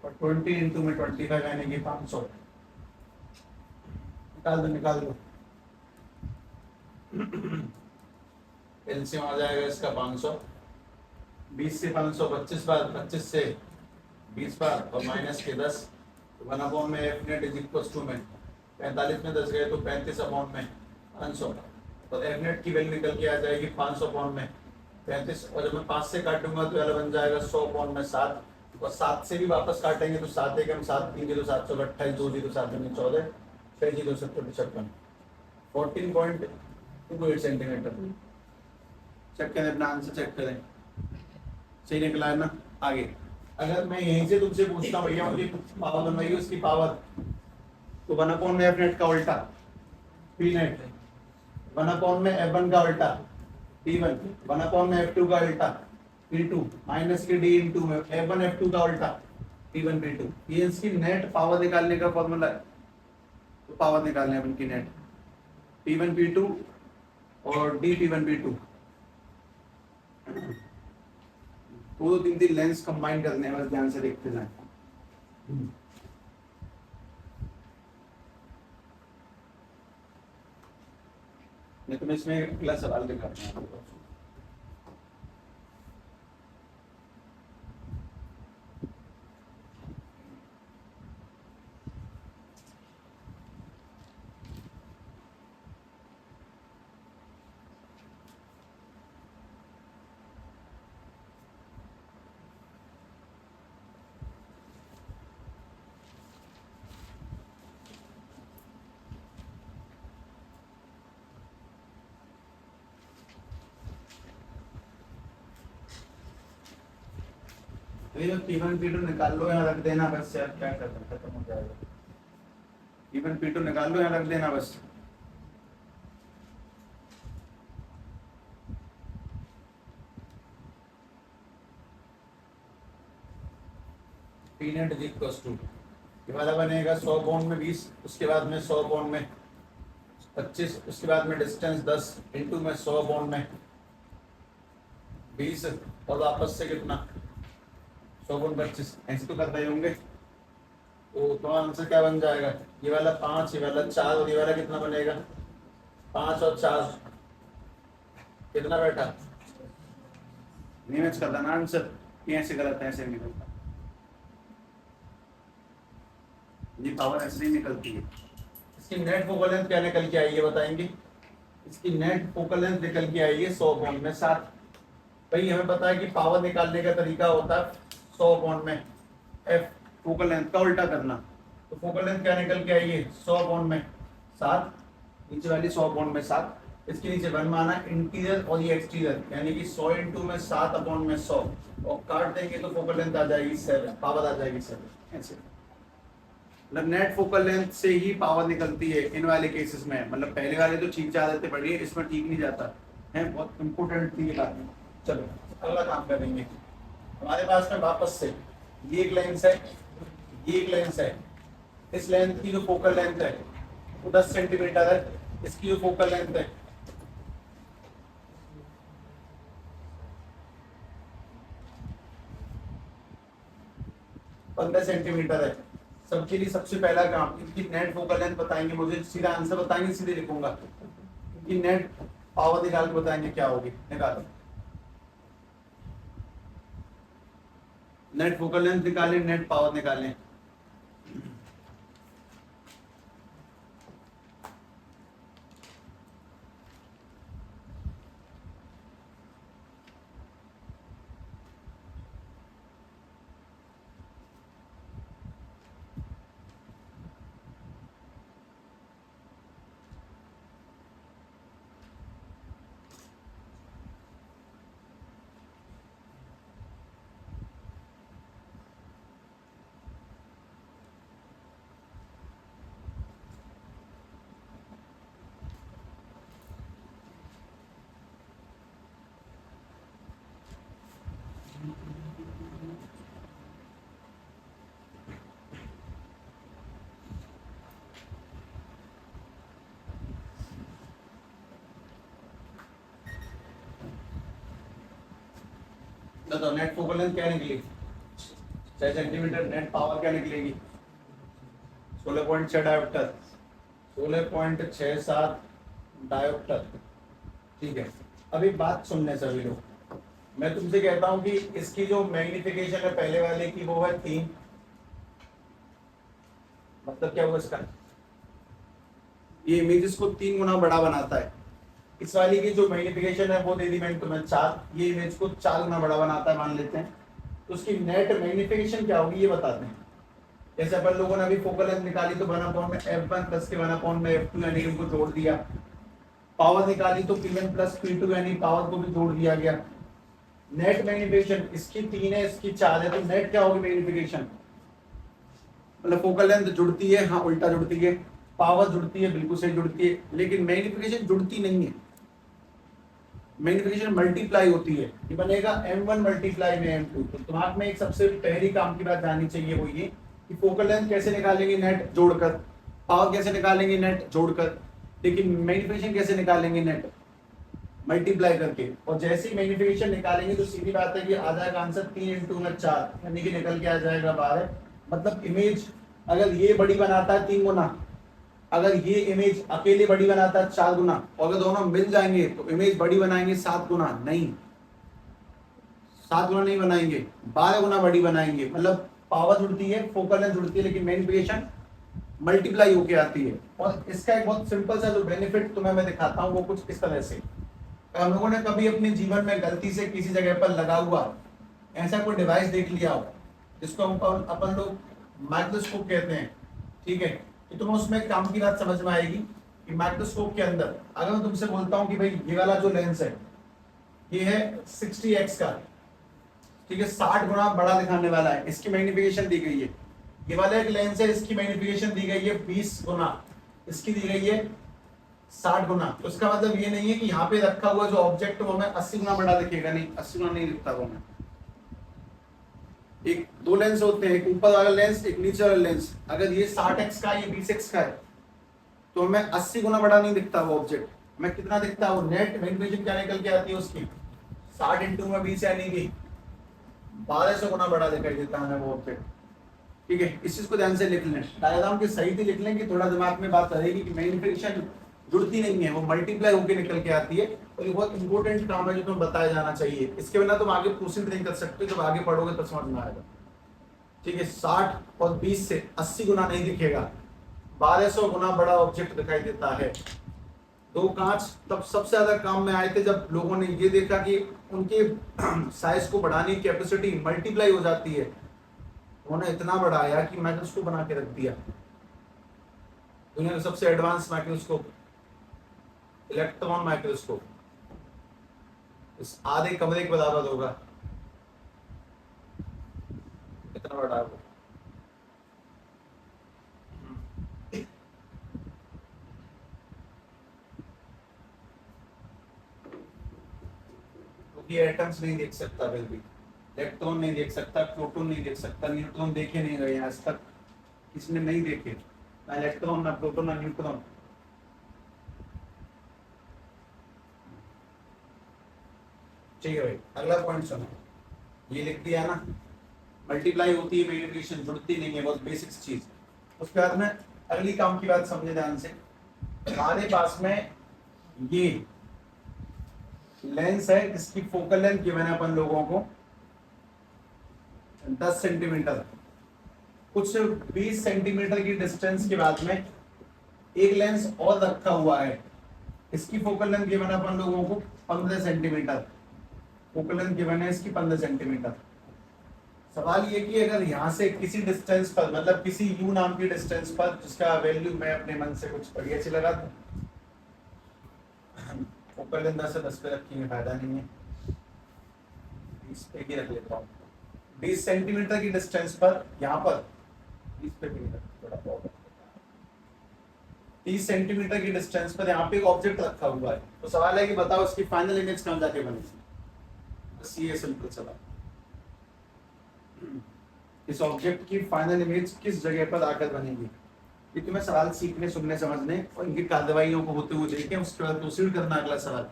और 20 इंटू में 25 यानी कि 500। निकाल दो निकाल दो। एलसीएम आ जाएगा इसका 500, 20 से 500 25 बार, 25 से 20 बार और माइनस के 10, तो 1 में F net is equal to में 45 में 10 गए तो 35 अपॉन में 500, तो एफ नेट की वैल्यू निकल के आ जाएगी 500 अपॉन में 35, और जब मैं 5 से काटूंगा तो वाला बन जाएगा 100 अपॉन में 7, और 7 से भी वापस काटेंगे तो 7 एक हम 7 3 जीरो 728 2 जीरो 7 में 14 6 जीरो 56 14.28 सेंटीमीटर। चेक करें अपना आंसर, चेक करें सही निकला है ना। आगे अगर मैं यहीं से तुमसे पूछता हूँ भैया मुझे पावर बनवाइए उसकी पावर, तो 1 में एफ नेट का उल्टा पी नेट, 1 में F1 का उल्टा P1, 1 में F2 का उल्टा P2 माइनस के D इंटू में F1 F2 का उल्टा P1 P2। ये इसकी नेट पावर निकालने का फॉर्मूला है, तो पावर निकालने अपन की नेट P1 P2 और D P1 P2 वो 3 लेंस कंबाइन करने हैं, बस ध्यान से देखते जाएं। नहीं तो मैं इसमें अगला सवाल दिखाता हूँ। तो P1 P2 निकाल लो, यहाँ रख देना बस यार, क्या करना खत्म हो जाएगा। P1 P2 निकाल लो, यहाँ रख देना बस। P net is equal to ये वाला बनेगा 100 बॉन्ड में 20, उसके बाद में 100 बॉन्ड में 25, उसके बाद में डिस्टेंस 10 इंटू में 100 बॉन्ड में 20 और वापस से कितना 100 गुण 25, ऐसे तो कर रहे होंगे। तो आंसर क्या बन जाएगा, ये वाला 5, ये वाला 4 और ये वाला कितना बनेगा 5 और 4 कितना बैठा, नहीं मैच करता ना आंसर, ये ऐसे गलत है, ऐसे नहीं निकलता, ये पावर ऐसे नहीं निकलती है। इसकी नेट फोकल लेंथ क्या निकल के आई है बताएंगे, इसकी नेट फोकल लेंथ निकल के आई है 100 बॉन्ड में 7। भाई हमें पता है कि पावर निकालने का तरीका होता है 100 बॉन्ड में एफ फोकल लेंथ का उल्टा करना, तो फोकल लेंथ क्या निकल के आई है 100 बॉन्ड में 7, नीचे वाली 100 बॉन्ड में 7, इसके नीचे 1 माना इंटीरियर और ये एक्सटीरियर, यानी कि 100 इंटू में 7 अपॉन में 100 और काट देंगे तो फोकल लेंथ आ जाएगी 7, पावर आ जाएगी 7। ऐसे मतलब नेट फोकल लेंथ से ही पावर निकलती है इन वाले केसेस में, मतलब पहले वाले तो ठीक जा रहे थे बढ़िया, इसमें ठीक नहीं जाता है, बहुत इंपॉर्टेंट थी ये बात। चलो अगला काम करेंगे, हमारे पास में वापस से ये एक लेंस है, ये एक लेंस है, इस लेंथ की जो फोकल लेंथ है वो 10 सेंटीमीटर है, इसकी जो फोकल लेंथ है 15 सेंटीमीटर है। सबके लिए सबसे पहला काम इनकी नेट फोकल लेंथ बताएंगे, मुझे सीधा आंसर बताएंगे, सीधे लिखूंगा, इनकी नेट पावर निकाल के बताएंगे क्या होगी, निकालो नेट फोकल लेंथ निकालें, नेट पावर निकालें। तो नेट फोकल लेंथ क्या निकली 6 सेंटीमीटर, नेट पावर क्या निकलेगी 16.6 डायोप्टर, 16.67 डायोप्टर, ठीक है। अब एक बात सुनने सभी लोग, मैं तुमसे कहता हूं कि इसकी जो मैग्निफिकेशन है पहले वाले की वो है 3, मतलब क्या हुआ इसका, ये इमेजेस को 3 गुना बड़ा बनाता है। इस वाली की जो मैग्निफिकेशन है वो दे दी मैंने तुम्हें 4, ये इमेज को 4 गुना बड़ा बनाता है मान लेते हैं। तो उसकी नेट मैग्निफिकेशन क्या होगी ये बताते हैं। जैसे अपन लोगों ने अभी फोकल लेंथ निकाली तो 1/में f1 प्लस के 1/में f2 यानी उनको जोड़ दिया। पावर निकाली तो p1 प्लस p2 यानी पावर को भी जोड़ दिया गया। नेट मैग्निफिकेशन इसकी 3 है इसकी 4 है, तो नेट क्या होगी मैग्निफिकेशन, मतलब फोकल लेंथ जुड़ती है, हाँ उल्टा जुड़ती है, पावर जुड़ती है, बिल्कुल सही जुड़ती है, लेकिन मैग्निफिकेशन जुड़ती नहीं है। मैग्निफिकेशन मल्टीप्लाई होती है, ये बनेगा m1 मल्टीप्लाई में m2। तो दिमाग में एक सबसे पहली काम की बात जाननी चाहिए वो ये कि फोकल लेंथ कैसे निकालेंगे नेट जोड़कर, पावर कैसे निकालेंगे नेट जोड़कर, लेकिन मैग्निफिकेशन कैसे निकालेंगे नेट मल्टीप्लाई करके। और जैसे ही मैग्निफिकेशन निकालेंगे तो सीधी बात है कि आ जाएगा आंसर 3 × 4 यानी कि निकल के आ जाएगा 12। मतलब इमेज अगर ये बड़ी बनाता है 3 गुना, अगर ये इमेज अकेले बड़ी बनाता है 4 गुना, और अगर दोनों मिल जाएंगे तो इमेज बड़ी बनाएंगे 7 गुना, नहीं 7 गुना नहीं बनाएंगे, 12 गुना बड़ी बनाएंगे। मतलब पावर जुड़ती है, फोकल लेंथ जुड़ती है, लेकिन मैग्निफिकेशन मल्टीप्लाई होके आती है। और इसका एक बहुत सिंपल सा जो बेनिफिट तुम्हें मैं दिखाता हूँ वो कुछ इस तरह से। हम लोगों ने कभी अपने जीवन में गलती से किसी जगह पर लगा हुआ ऐसा कोई डिवाइस देख लिया हो जिसको हम अपन लोग माइक्रोस्कोप कहते हैं, ठीक है, तो तुम्हें उसमें काम की बात समझ में आएगी कि माइक्रोस्कोप के अंदर अगर मैं तुमसे बोलता हूँ कि भाई ये वाला जो लेंस है ये है 60x का, ठीक है, 60 गुना बड़ा दिखाने वाला है, इसकी मैग्निफिकेशन दी गई है। ये वाला एक लेंस है, इसकी मैग्निफिकेशन दी गई है 20 गुना, इसकी दी गई है 60 गुना। तो इसका मतलब ये नहीं है कि यहाँ पे रखा हुआ जो ऑब्जेक्ट वो हमें 80 गुना बड़ा दिखेगा, नहीं 80 गुना नहीं दिखता वो हमें। एक दो लेंस होते हैं, एक ऊपर वाला लेंस एक नीचे वाला लेंस, अगर ये 60x का ये 20x का है तो हमें 80 गुना बड़ा नहीं दिखता वो ऑब्जेक्ट, हमें कितना दिखता है वो नेट मैग्निफिकेशन क्या निकल के आती है उसकी 60 × 20 यानी कि 1200 गुना बड़ा दिखाई देता है हमें वो ऑब्जेक्ट, ठीक है। इस चीज को ध्यान से लिख लें, डायग्राम की सही थी लिख लें कि थोड़ा दिमाग में बात रहेगी कि मैग्निफिकेशन जुड़ती नहीं है, वो मल्टीप्लाई होकर निकल के आती है। और ये बहुत इंपॉर्टेंट काम है जो तुम्हें बताया जाना चाहिए, इसके बिना तुम आगे प्रोसीड नहीं कर सकते, जब आगे पढ़ोगे तो समझ में आएगा, ठीक है। 60 और 20 से 80 गुना नहीं दिखेगा, 1200 गुना बड़ा ऑब्जेक्ट दिखाई देता है। दो कांच तब सबसे ज्यादा काम में आए थे जब लोगों ने ये देखा कि उनके साइज को बढ़ाने की कैपेसिटी मल्टीप्लाई हो जाती है, उन्होंने इतना बढ़ाया कि माइक्रोस्कोप बना के रख दिया। दुनिया का सबसे एडवांस माइक्रोस्कोप इलेक्ट्रॉन माइक्रोस्कोप, इस आधे कमरे के बराबर होगा, कितना बड़ा है वो। क्योंकि एटम्स नहीं देख सकता, फिर भी इलेक्ट्रॉन नहीं देख सकता, प्रोटॉन नहीं देख सकता, न्यूट्रॉन देखे नहीं गए आज तक, किसने नहीं देखे, ना इलेक्ट्रॉन ना प्रोटॉन ना न्यूट्रॉन। ठीक है भाई, अगला पॉइंट सुनो, ये लिख दिया ना, मल्टीप्लाई होती है मैग्निफिकेशन जुड़ती नहीं है, बहुत बेसिक चीज। उसके बाद में अगली काम की बात समझे ध्यान से, हमारे पास में ये लेंस है, इसकी फोकल लेंथ गिवन है अपन लोगों को 10 सेंटीमीटर, कुछ 20 सेंटीमीटर की डिस्टेंस के बाद में एक लेंस और रखा हुआ है, इसकी फोकल लेंथ गिवन है अपन लोगों को 15 सेंटीमीटर, फोकल लेंथ गिवन है इसकी 15 सेंटीमीटर। सवाल ये कि अगर यहाँ से किसी डिस्टेंस पर, मतलब किसी u नाम की डिस्टेंस पर, जिसका वैल्यू मैं अपने मन से कुछ बढ़िया से लगा दूं, फोकल लेंथ 10 से 10 पे रखेंगे, फायदा नहीं है, 20 पे ही रख लेता हूँ। 20 सेंटीमीटर की डिस्टेंस पर, यहाँ पर 20 पे भी थोड़ा प्रॉब्लम, 30 सेंटीमीटर की डिस्टेंस पर यहाँ पे एक ऑब्जेक्ट रखा हुआ है। तो सवाल है कि बताओ इसकी फाइनल इमेज कहाँ जाके बनेगी, बस ये सिंपल सवाल, इस ऑब्जेक्ट की फाइनल इमेज किस जगह पर आकर बनेगी। ये तुम्हें सवाल सीखने, सुनने, समझने और इनकी कार्रवाइयों को होते हुए देखें, उसके बाद प्रोसीड करना अगला सवाल,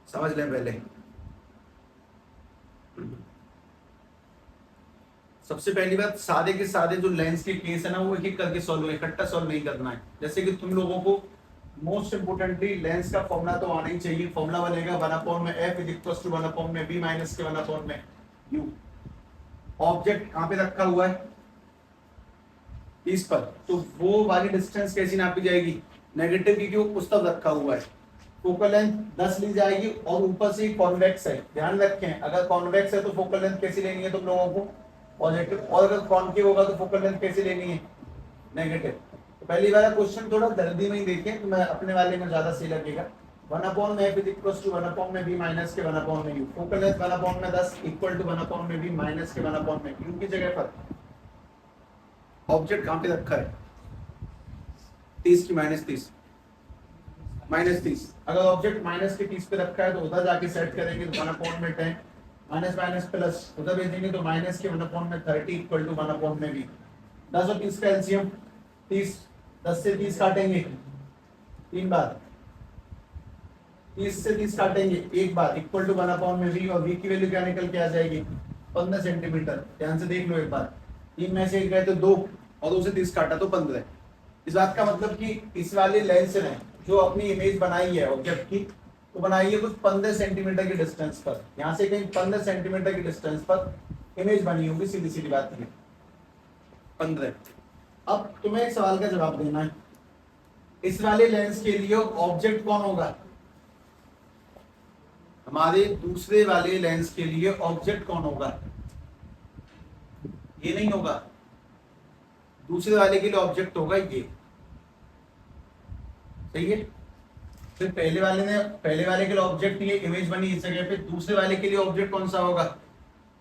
समझ लें पहले। सबसे पहली बात, सादे के सादे जो लेंस के केस है ना वो एक एक करके सॉल्व, इकट्ठा सॉल्व नहीं करना है। जैसे कि तुम लोगों को मोस्ट इंपोर्टेंटली लेंस का फॉर्मूला तो आना ही चाहिए। फॉर्मूला बनेगा 1/f is equal to 1/v minus के 1/u। ऑब्जेक्ट कहां पे रखा हुआ है, इस पर, तो वो वाली डिस्टेंस कैसी नापी जाएगी, नेगेटिव की क्यों, उस तरफ रखा हुआ है। फोकल लेंथ 10 ली जाएगी और ऊपर से कॉन्वेक्स है। ध्यान रखें अगर कॉन्वेक्स है तो फोकल लेंथ कैसी लेनी है तुम लोगों को, पॉजिटिव, और अगर कॉन्केव होगा तो फोकल लेंथ कैसी लेनी है, नेगेटिव। तो पहली वाला क्वेश्चन थोड़ा जल्दी में ही देखें तो मैं अपने वाले में ज्यादा सही लगेगा। 1/f is equal to 1/v minus के 1/u। Focal length 1/10 equal to 1/v minus के 1/u की जगह पर ऑब्जेक्ट कहां पे रखा है, 30 की -30, -30। अगर ऑब्जेक्ट माइनस के 30 पे रखा है तो उधर जाके सेट करेंगे तो 1/10, माइनस माइनस प्लस उधर भेजेंगे तो माइनस के 1/30 इक्वल टू 1/v। 10 और 30 का एलसीएम 30, 10 से 30 काटेंगे 3 बार, 30 से 30 काटेंगे 1 बार, इक्वल टू 1/v, और v की वैल्यू क्या निकल के आ जाएगी, 15 सेंटीमीटर। ध्यान से देख लो एक बार, 3 में से 1 गए तो 2 और 2 से 30 काटा तो 15। इस बात का मतलब कि इस वाले लेंस ने जो अपनी इमेज बनाई है ऑब्जेक्ट की, तो बनाई है कुछ 15 सेंटीमीटर की डिस्टेंस पर। यहाँ से कहीं 15 सेंटीमीटर की डिस्टेंस पर इमेज बनी होगी, सीधी सीधी बात है 15। अब तुम्हें एक सवाल का जवाब देना है, इस वाले लेंस के लिए ऑब्जेक्ट कौन होगा, हमारे दूसरे वाले लेंस के लिए ऑब्जेक्ट कौन होगा, ये नहीं होगा, दूसरे वाले के लिए ऑब्जेक्ट होगा ये, सही है। फिर पहले वाले के लिए ऑब्जेक्ट ये इमेज बनी इस जगह पे, दूसरे वाले के लिए ऑब्जेक्ट कौन सा होगा,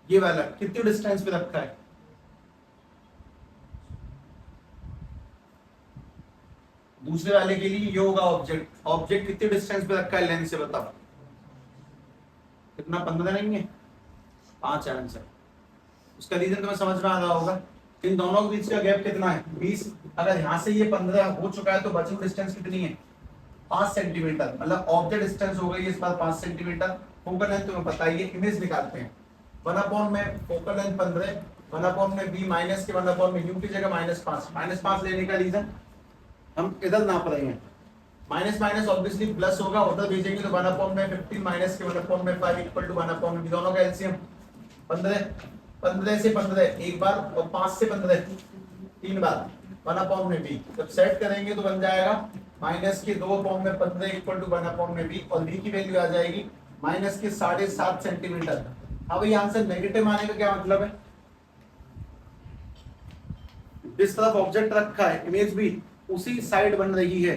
ये वाला, कितनी डिस्टेंस पे रखा है, दूसरे वाले के लिए ये होगा ऑब्जेक्ट। ऑब्जेक्ट कितनी डिस्टेंस पे रखा है लेंस से, बताओ कितना, 15 नहीं है, 5 है आंसर। उसका रीजन तुम्हें समझ में आ रहा होगा, इन दोनों के बीच का गैप कितना है, 20। अगर यहां से ये 15 हो चुका है तो बची डिस्टेंस कितनी है, 5 सेंटीमीटर, मतलब ऑब्जेक्ट डिस्टेंस हो गई इस बार 5 सेंटीमीटर। फोकल लेंथ तुम्हें पता ही है, इमेज निकालते हैं। 1/, में फोकल लेंथ 15, 1/, में b माइनस के 1/, u की जगह -5। -5 लेने का रीजन हम इधर नाप रहे हैं, माइनस माइनस ऑब्वियसली प्लस होगा, उधर भेजेंगे तो 1/, में 15 माइनस के 1/, 5 इक्वल टू 1/, दोनों का एलसीएम 15, 15 से 15 एक बार और 5 से 15 3 बार, 1/, v। जब सेट करेंगे तो बन जाएगा माइनस के 2/15 इक्वल टू 1/, v, और v की वैल्यू आ जाएगी माइनस के 7.5 सेंटीमीटर। अब ये आंसर नेगेटिव आने का क्या मतलब है, जिस तरफ ऑब्जेक्ट रखा है इमेज भी उसी साइड बन रही है,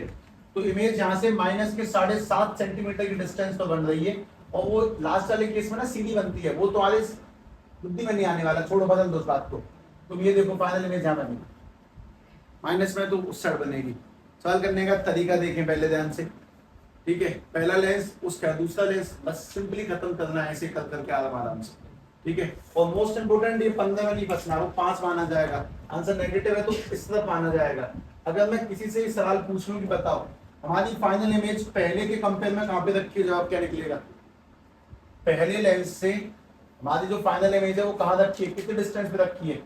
तो इमेज यहाँ से माइनस के 7.5 सेंटीमीटर की डिस्टेंस पर बन रही है। और वो लास्ट वाले केस में ना सीधी बनती है, वो तुम्हारे बुद्धि में नहीं आने वाला, छोड़ो बदल दो उस बात को। तुम ये देखो फाइनल इमेज यहाँ बनेगी, माइनस में तो उस साइड बनेगी। सवाल करने का तरीका देखें पहले ध्यान से, ठीक है। पहला लेंस उसका, दूसरा लेंस, बस सिंपली खत्म करना है ऐसे कर करके आराम से, ठीक है। और मोस्ट इंपोर्टेंट ये 15 में नहीं फंसना, वो 5 माना जाएगा। आंसर नेगेटिव है तो इस तरफ माना जाएगा। अगर मैं किसी से सवाल पूछ लूं कि बताओ हमारी फाइनल इमेज पहले के कंपेयर में कहां पे रखी है, जवाब क्या निकलेगा, पहले लेंस से हमारी जो फाइनल इमेज है वो कहां रखी है, कितने डिस्टेंस पे रखी है,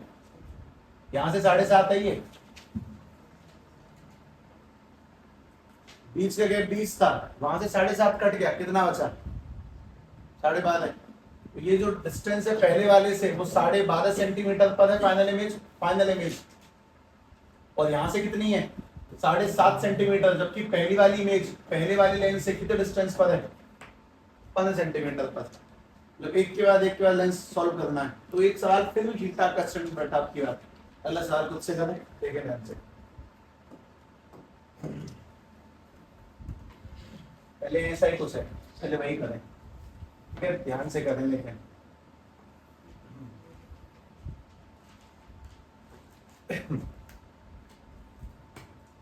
यहां से 7.5 है, ये बीच का गैप 20 था, वहां से 7.5 कट गया, कितना बचा 12.5। तो ये जो डिस्टेंस है पहले वाले से वो 12.5 सेंटीमीटर पर है फाइनल इमेज, और यहाँ से कितनी है 7.5 सेंटीमीटर, जबकि पहली वाली इमेज पहले वाली लेंस से कितने डिस्टेंस पर है 15 सेंटीमीटर पर। जब एक के बाद लेंस सॉल्व करना है तो एक सवाल फिर भी ठीक ठाक क्वेश्चन बैठा आपकी बात, अगला सवाल खुद से करें, देखें ध्यान से। पहले ऐसा ही कुछ है, पहले वही करें, फिर ध्यान से करें। लेकिन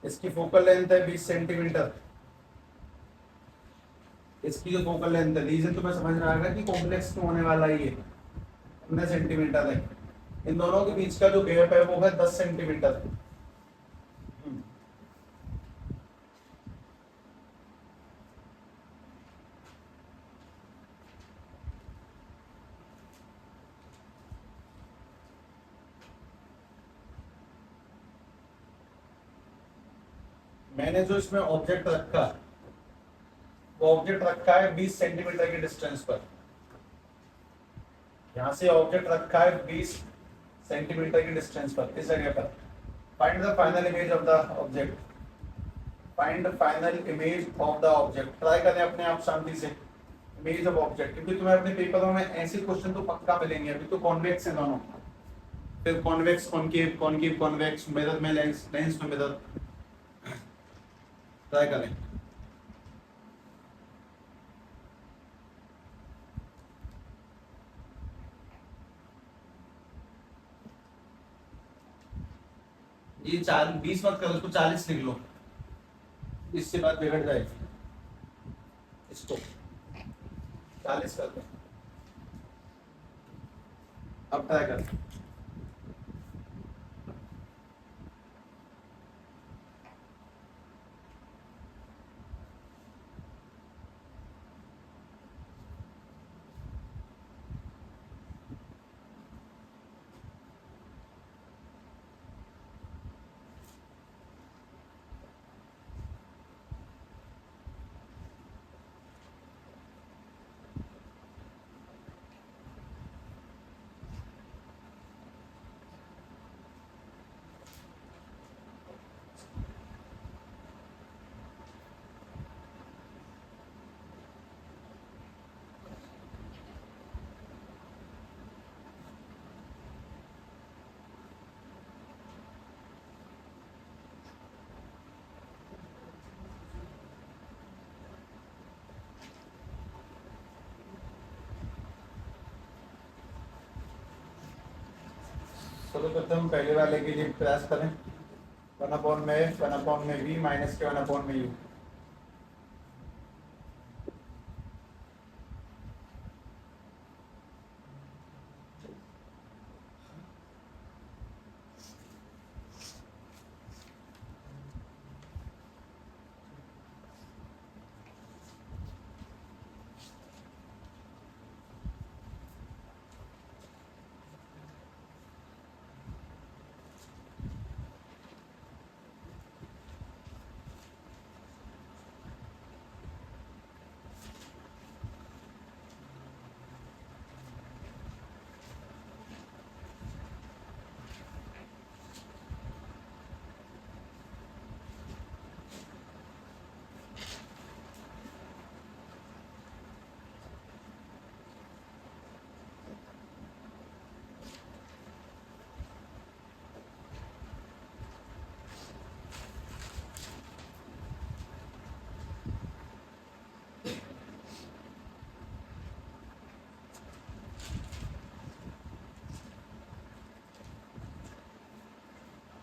इसकी फोकल लेंथ है 20 सेंटीमीटर, इसकी जो फोकल लेंथ है, रीजन तो मैं समझ में आएगा कि कॉम्प्लेक्स क्यों होने वाला है, ये 15 सेंटीमीटर है। इन दोनों के बीच का जो गैप है वो है 10 सेंटीमीटर। मैंने जो इसमें ऑब्जेक्ट रखा, वो ऑब्जेक्ट रखा है 20 सेंटीमीटर की डिस्टेंस पर। यहां से ऑब्जेक्ट रखा है 20 सेंटीमीटर की डिस्टेंस पर, इस जगह पर। Find the final image of the object. Find the final image of the object. Try करें अपने आप शांति से इमेज ऑफ ऑब्जेक्ट, क्योंकि तुम्हें अपने पेपरों में ऐसे क्वेश्चन तो पक्का मिलेंगे। अभी तो कॉन्वेक्स है दोनों, फिर convex concave, concave convex, mirror में लेंस, लेंस में मिरर। ट्राई करें। ये 20 मत करो, उसको 40 लिख लो, इससे बात बिगड़ जाएगी। इसको 40 कर दो। अब ट्राई कर। चलो करते हम पहले वाले के लिए प्रयास करें। 1/में v माइनस के 1/में u।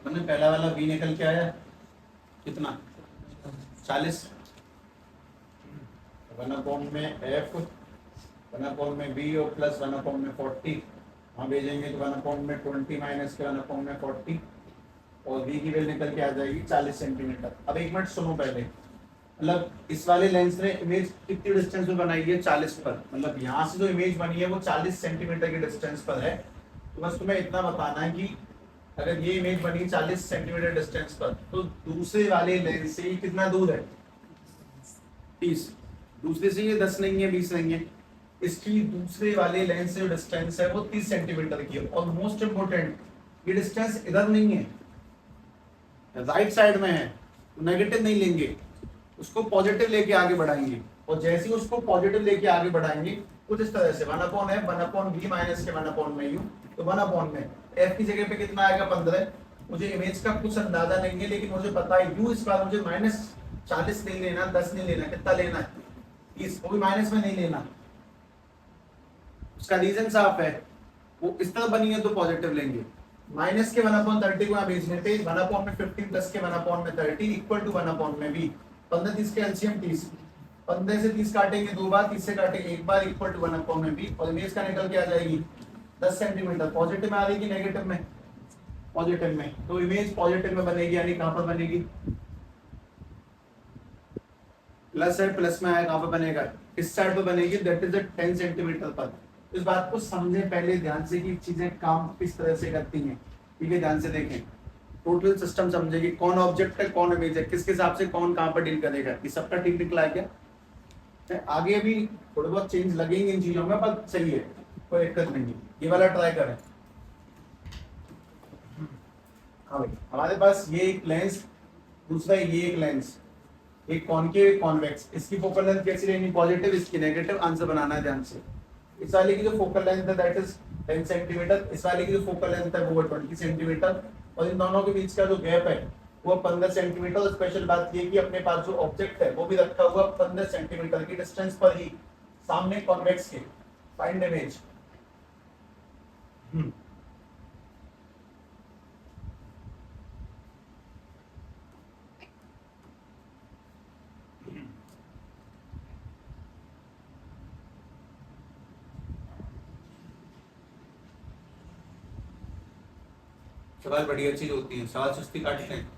हमने पहला वाला v निकल के आया कितना, 40। 1/में f, 1/में v और प्लस 1/में 40। वहाँ भेजेंगे तो 1/में 20 माइनस के 1/में 40 और v की वैल्यू निकल के आ जाएगी 40 सेंटीमीटर। अब एक मिनट सुनो पहले, मतलब इस वाले लेंस ने इमेज कितनी डिस्टेंस में बनाई है, 40 पर। मतलब यहाँ से जो इमेज बनी है वो 40 सेंटीमीटर की डिस्टेंस पर है। तो बस तुम्हें इतना बताना है कि अगर ये इमेज बनी 40 सेंटीमीटर डिस्टेंस पर, तो दूसरे वाले लेंस से ये कितना दूर है, 30। दूसरे से ये 10 नहीं है, 20 नहीं है, इसकी दूसरे वाले लेंस से जो डिस्टेंस है वो 30 सेंटीमीटर की है। और मोस्ट इंपोर्टेंट, ये डिस्टेंस इधर नहीं है, राइट साइड में है, तो नेगेटिव नहीं लेंगे, उसको पॉजिटिव लेके आगे बढ़ाएंगे। और जैसे ही उसको पॉजिटिव लेके आगे बढ़ाएंगे कुछ इस तरह से 1/f 1/v माइनस के 1/में u। तो 1/में f की जगह पे कितना आएगा, 15। मुझे इमेज का कुछ अंदाजा नहीं है, लेकिन मुझे पता है u इस बार मुझे -40 नहीं लेना, 10 नहीं लेना, कितना लेना है, 30। वो भी माइनस में नहीं लेना। उसका रीजन साफ है, वो इस तरह बनी है तो पॉजिटिव लेंगे। माइनस के 1/30 को यहाँ भेजने पे 1/15 प्लस के 1/30 इक्वल टू 1/में v। 15 30 के एलसीएम 30, 15 से 30 काटेंगे 2 बार, 30 से काटेंगे 1 बार, इक्वल टू 1/में v। और इमेज का निकल के आ जाएगी 10 सेंटीमीटर। पॉजिटिव में आ रही कि नेगेटिव में, पॉजिटिव में। तो इमेज पॉजिटिव में बनेगी, यानी कहां पर बनेगी, प्लस है, प्लस में आया, कहां पर बनेगा, इस साइड पर बनेगी, दैट इज 10 सेंटीमीटर पर। इस बात को समझे पहले ध्यान से कि चीजें काम किस तरह से करती हैं। ठीक है, ध्यान से देखें, टोटल सिस्टम समझेगी, कौन ऑब्जेक्ट है कौन इमेज है, किसके हिसाब से कौन कहाँ पर डील करेगा, ये सबका ठीक निकला है क्या? आगे भी थोड़े बहुत चेंज लगेंगे इन चीजों में, पर सही है, कोई दिक्कत नहीं है। ये वाला ट्राई करें। हाँ भाई, हमारे पास ये एक लेंस, दूसरा ये एक लेंस, एक कॉनकेव एक कॉन्वेक्स, इसकी फोकल लेंथ कैसी रहेगी, पॉजिटिव, इसकी नेगेटिव, आंसर बनाना है ध्यान से। इस वाले की जो फोकल लेंथ है दैट इज 10 सेंटीमीटर, इस वाले की जो फोकल लेंथ है वो 20 सेंटीमीटर, और इन दोनों के बीच का जो गैप है वो 15 सेंटीमीटर। और स्पेशल बात ये कि अपने पास जो ऑब्जेक्ट है वो भी रखा हुआ 15 सेंटीमीटर की डिस्टेंस पर ही सामने कॉन्वेक्स के। Find image. सवाल बढ़िया चीज होती है, सवाल सुस्ती काटते हैं।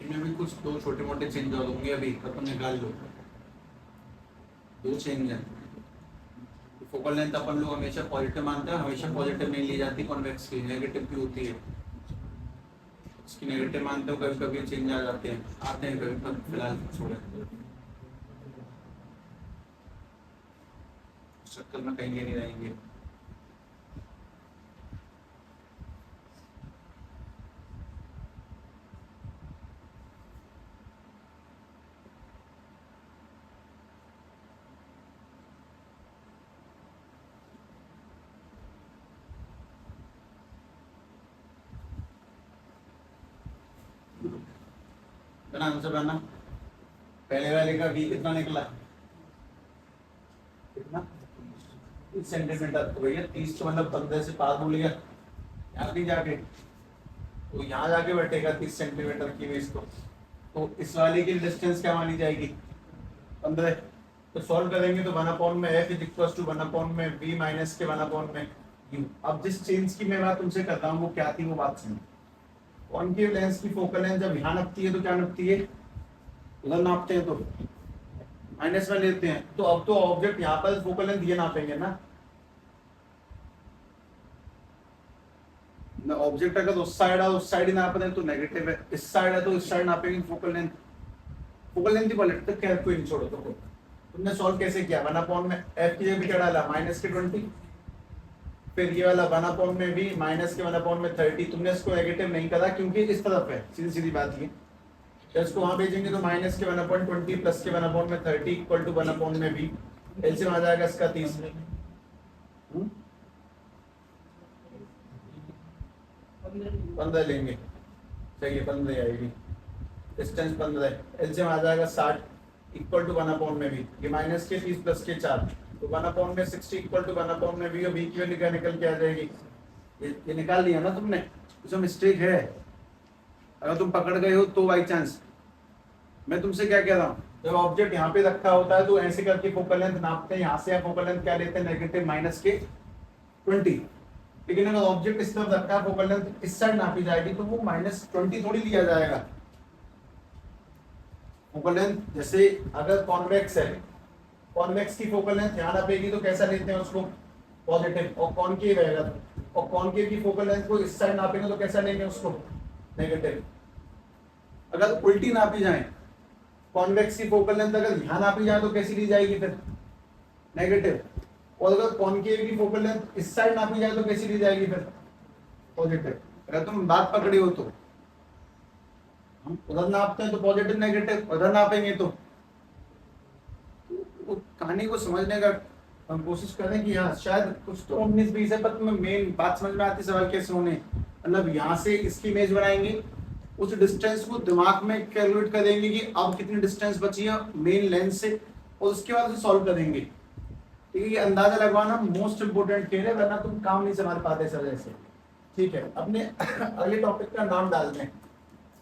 इनमें भी कुछ दो छोटे मोटे चेंज और होंगे, अभी अपन निकाल लो। दो चेंज है। फोकल लेंथ अपन लोग हमेशा पॉजिटिव मानते हैं, हमेशा पॉजिटिव नहीं ली जाती, कॉन्वेक्स की नेगेटिव भी होती है। इसकी नेगेटिव मानते हो, कभी कभी चेंज आ जाते हैं, आते हैं कभी कभी, फिलहाल छोड़े। चक्कर में कहीं नहीं रहेंगे। कितना आंसर बना? पहले वाले का v कितना निकला? कितना? 30 सेंटीमीटर। तो भैया 30 तो मतलब 15 से पार हो लिया, यहाँ नहीं जाके, तो यहाँ जाके बैठेगा 30 सेंटीमीटर की इमेज को। तो इस वाले की डिस्टेंस क्या मानी जाएगी? 15। तो सॉल्व करेंगे तो 1/में f इज इक्वल टू 1/में v माइनस के 1/में u। अब जिस चेंज की मैं बात तुमसे करता हूँ वो क्या थी, वो बात सुनो। कॉनकेव लेंस की फोकल लेंथ जब यहाँ नपती है तो क्या नपती है? उधर नापते हैं तो माइनस में लेते हैं। तो अब तो ऑब्जेक्ट यहाँ पर फोकल लेंथ ये नापेंगे ना, ऑब्जेक्ट अगर उस साइड है उस साइड ही नाप रहे हैं तो नेगेटिव है, इस साइड है तो इस साइड नापेंगे फोकल लेंथ। फोकल लेंथ ही बोले तो क्या, कोई नहीं, छोड़ो। तो तुमने सॉल्व कैसे किया? 1/में f की जगह क्या डाला? माइनस के 20। फिर ये वाला 1/में भी माइनस के 1/में 30। तुमने इसको नेगेटिव नहीं करा क्योंकि इस तरफ है, सीधी सीधी बात ये। जब इसको वहां भेजेंगे तो माइनस के 1/20 प्लस के 1/में 30 इक्वल टू 1/में भी। एलसीएम आ जाएगा इसका 30। 15 लेंगे, सही है, 15 आएगी। डिस्टेंस 15 है, एलसीएम आ जाएगा 60 इक्वल टू 1 में भी, ये माइनस के 30 प्लस के 4, तो 1 में 60 इक्वल टू 1 में भी, और बी की वैल्यू क्या निकल के आ जाएगी, ये निकाल लिया ना तुमने, इसमें मिस्टेक है, अगर तुम पकड़ गए हो तो बाई चांस। मैं तुमसे क्या कह रहा हूँ, जब ऑब्जेक्ट यहाँ पे रखा होता है तो ऐसे करके फोकल लेंथ नापते हैं, यहाँ से आप फोकल लेंथ क्या लेते हैं, नेगेटिव माइनस के 20, लेकिन अगर ऑब्जेक्ट इस तरफ रखा है फोकल लेंथ इस साइड नापी जाएगी तो वो -20 थोड़ी लिया जाएगा। फोकल लेंथ जैसे अगर कॉन्वेक्स है, कॉन्वेक्स की फोकल लेंथ यहाँ नापेगी तो कैसा लेते हैं उसको, पॉजिटिव, और कॉनकेव है अगर, और कॉनकेव की फोकल लेंथ को इस साइड नापेंगे तो कैसा लेंगे उसको, नेगेटिव। अगर उल्टी नापी जाए, कॉन्वेक्स की फोकल लेंथ अगर यहाँ नापी जाए तो कैसी ली जाएगी फिर, नेगेटिव, और अगर कॉनकेव की फोकल लेंथ इस साइड नापी जाए तो कैसी ली जाएगी फिर, पॉजिटिव। अगर तुम बात पकड़ी हो तो हम उधर नापते हैं तो पॉजिटिव नेगेटिव, उधर नापेंगे तो कहानी को समझने का हम कोशिश करें कि हाँ शायद कुछ तो 19-20 है, पर तुम्हें मेन बात समझ में आती, सवाल कैसे होने, मतलब यहाँ से इसकी इमेज बनाएंगे, उस डिस्टेंस को दिमाग में कैलकुलेट करेंगे कि अब कितनी डिस्टेंस बची है मेन लेंस से, और उसके बाद उसे सॉल्व करेंगे। ठीक है, ये अंदाजा लगवाना मोस्ट इंपोर्टेंट खेल है, वरना तुम काम नहीं संभाल पाते सर ऐसे। ठीक है, अपने अगले टॉपिक का नाम डालते हैं,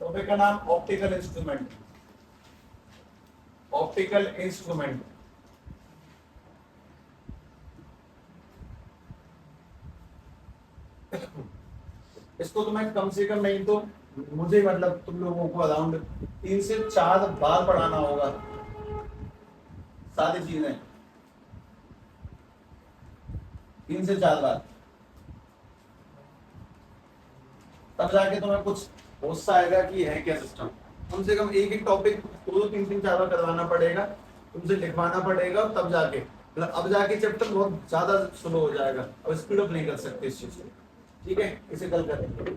टॉपिक का नाम ऑप्टिकल इंस्ट्रूमेंट। ऑप्टिकल इंस्ट्रूमेंट इसको तुम्हें कम से कम नहीं तो मुझे मतलब तुम लोगों को अराउंड 3 से 4 बार पढ़ाना होगा सारी चीजें, 3 से 4 बार, तब जाके तुम्हें कुछ होश सा आएगा कि है क्या सिस्टम। कम से कम एक एक टॉपिक 2-3-4 बार करवाना पड़ेगा, तुमसे लिखवाना पड़ेगा, तब जाके, मतलब अब जाके चैप्टर बहुत ज्यादा स्लो हो जाएगा, अब स्पीड अप नहीं कर सकते इस चीज को। ठीक है, इसे कल करेंगे।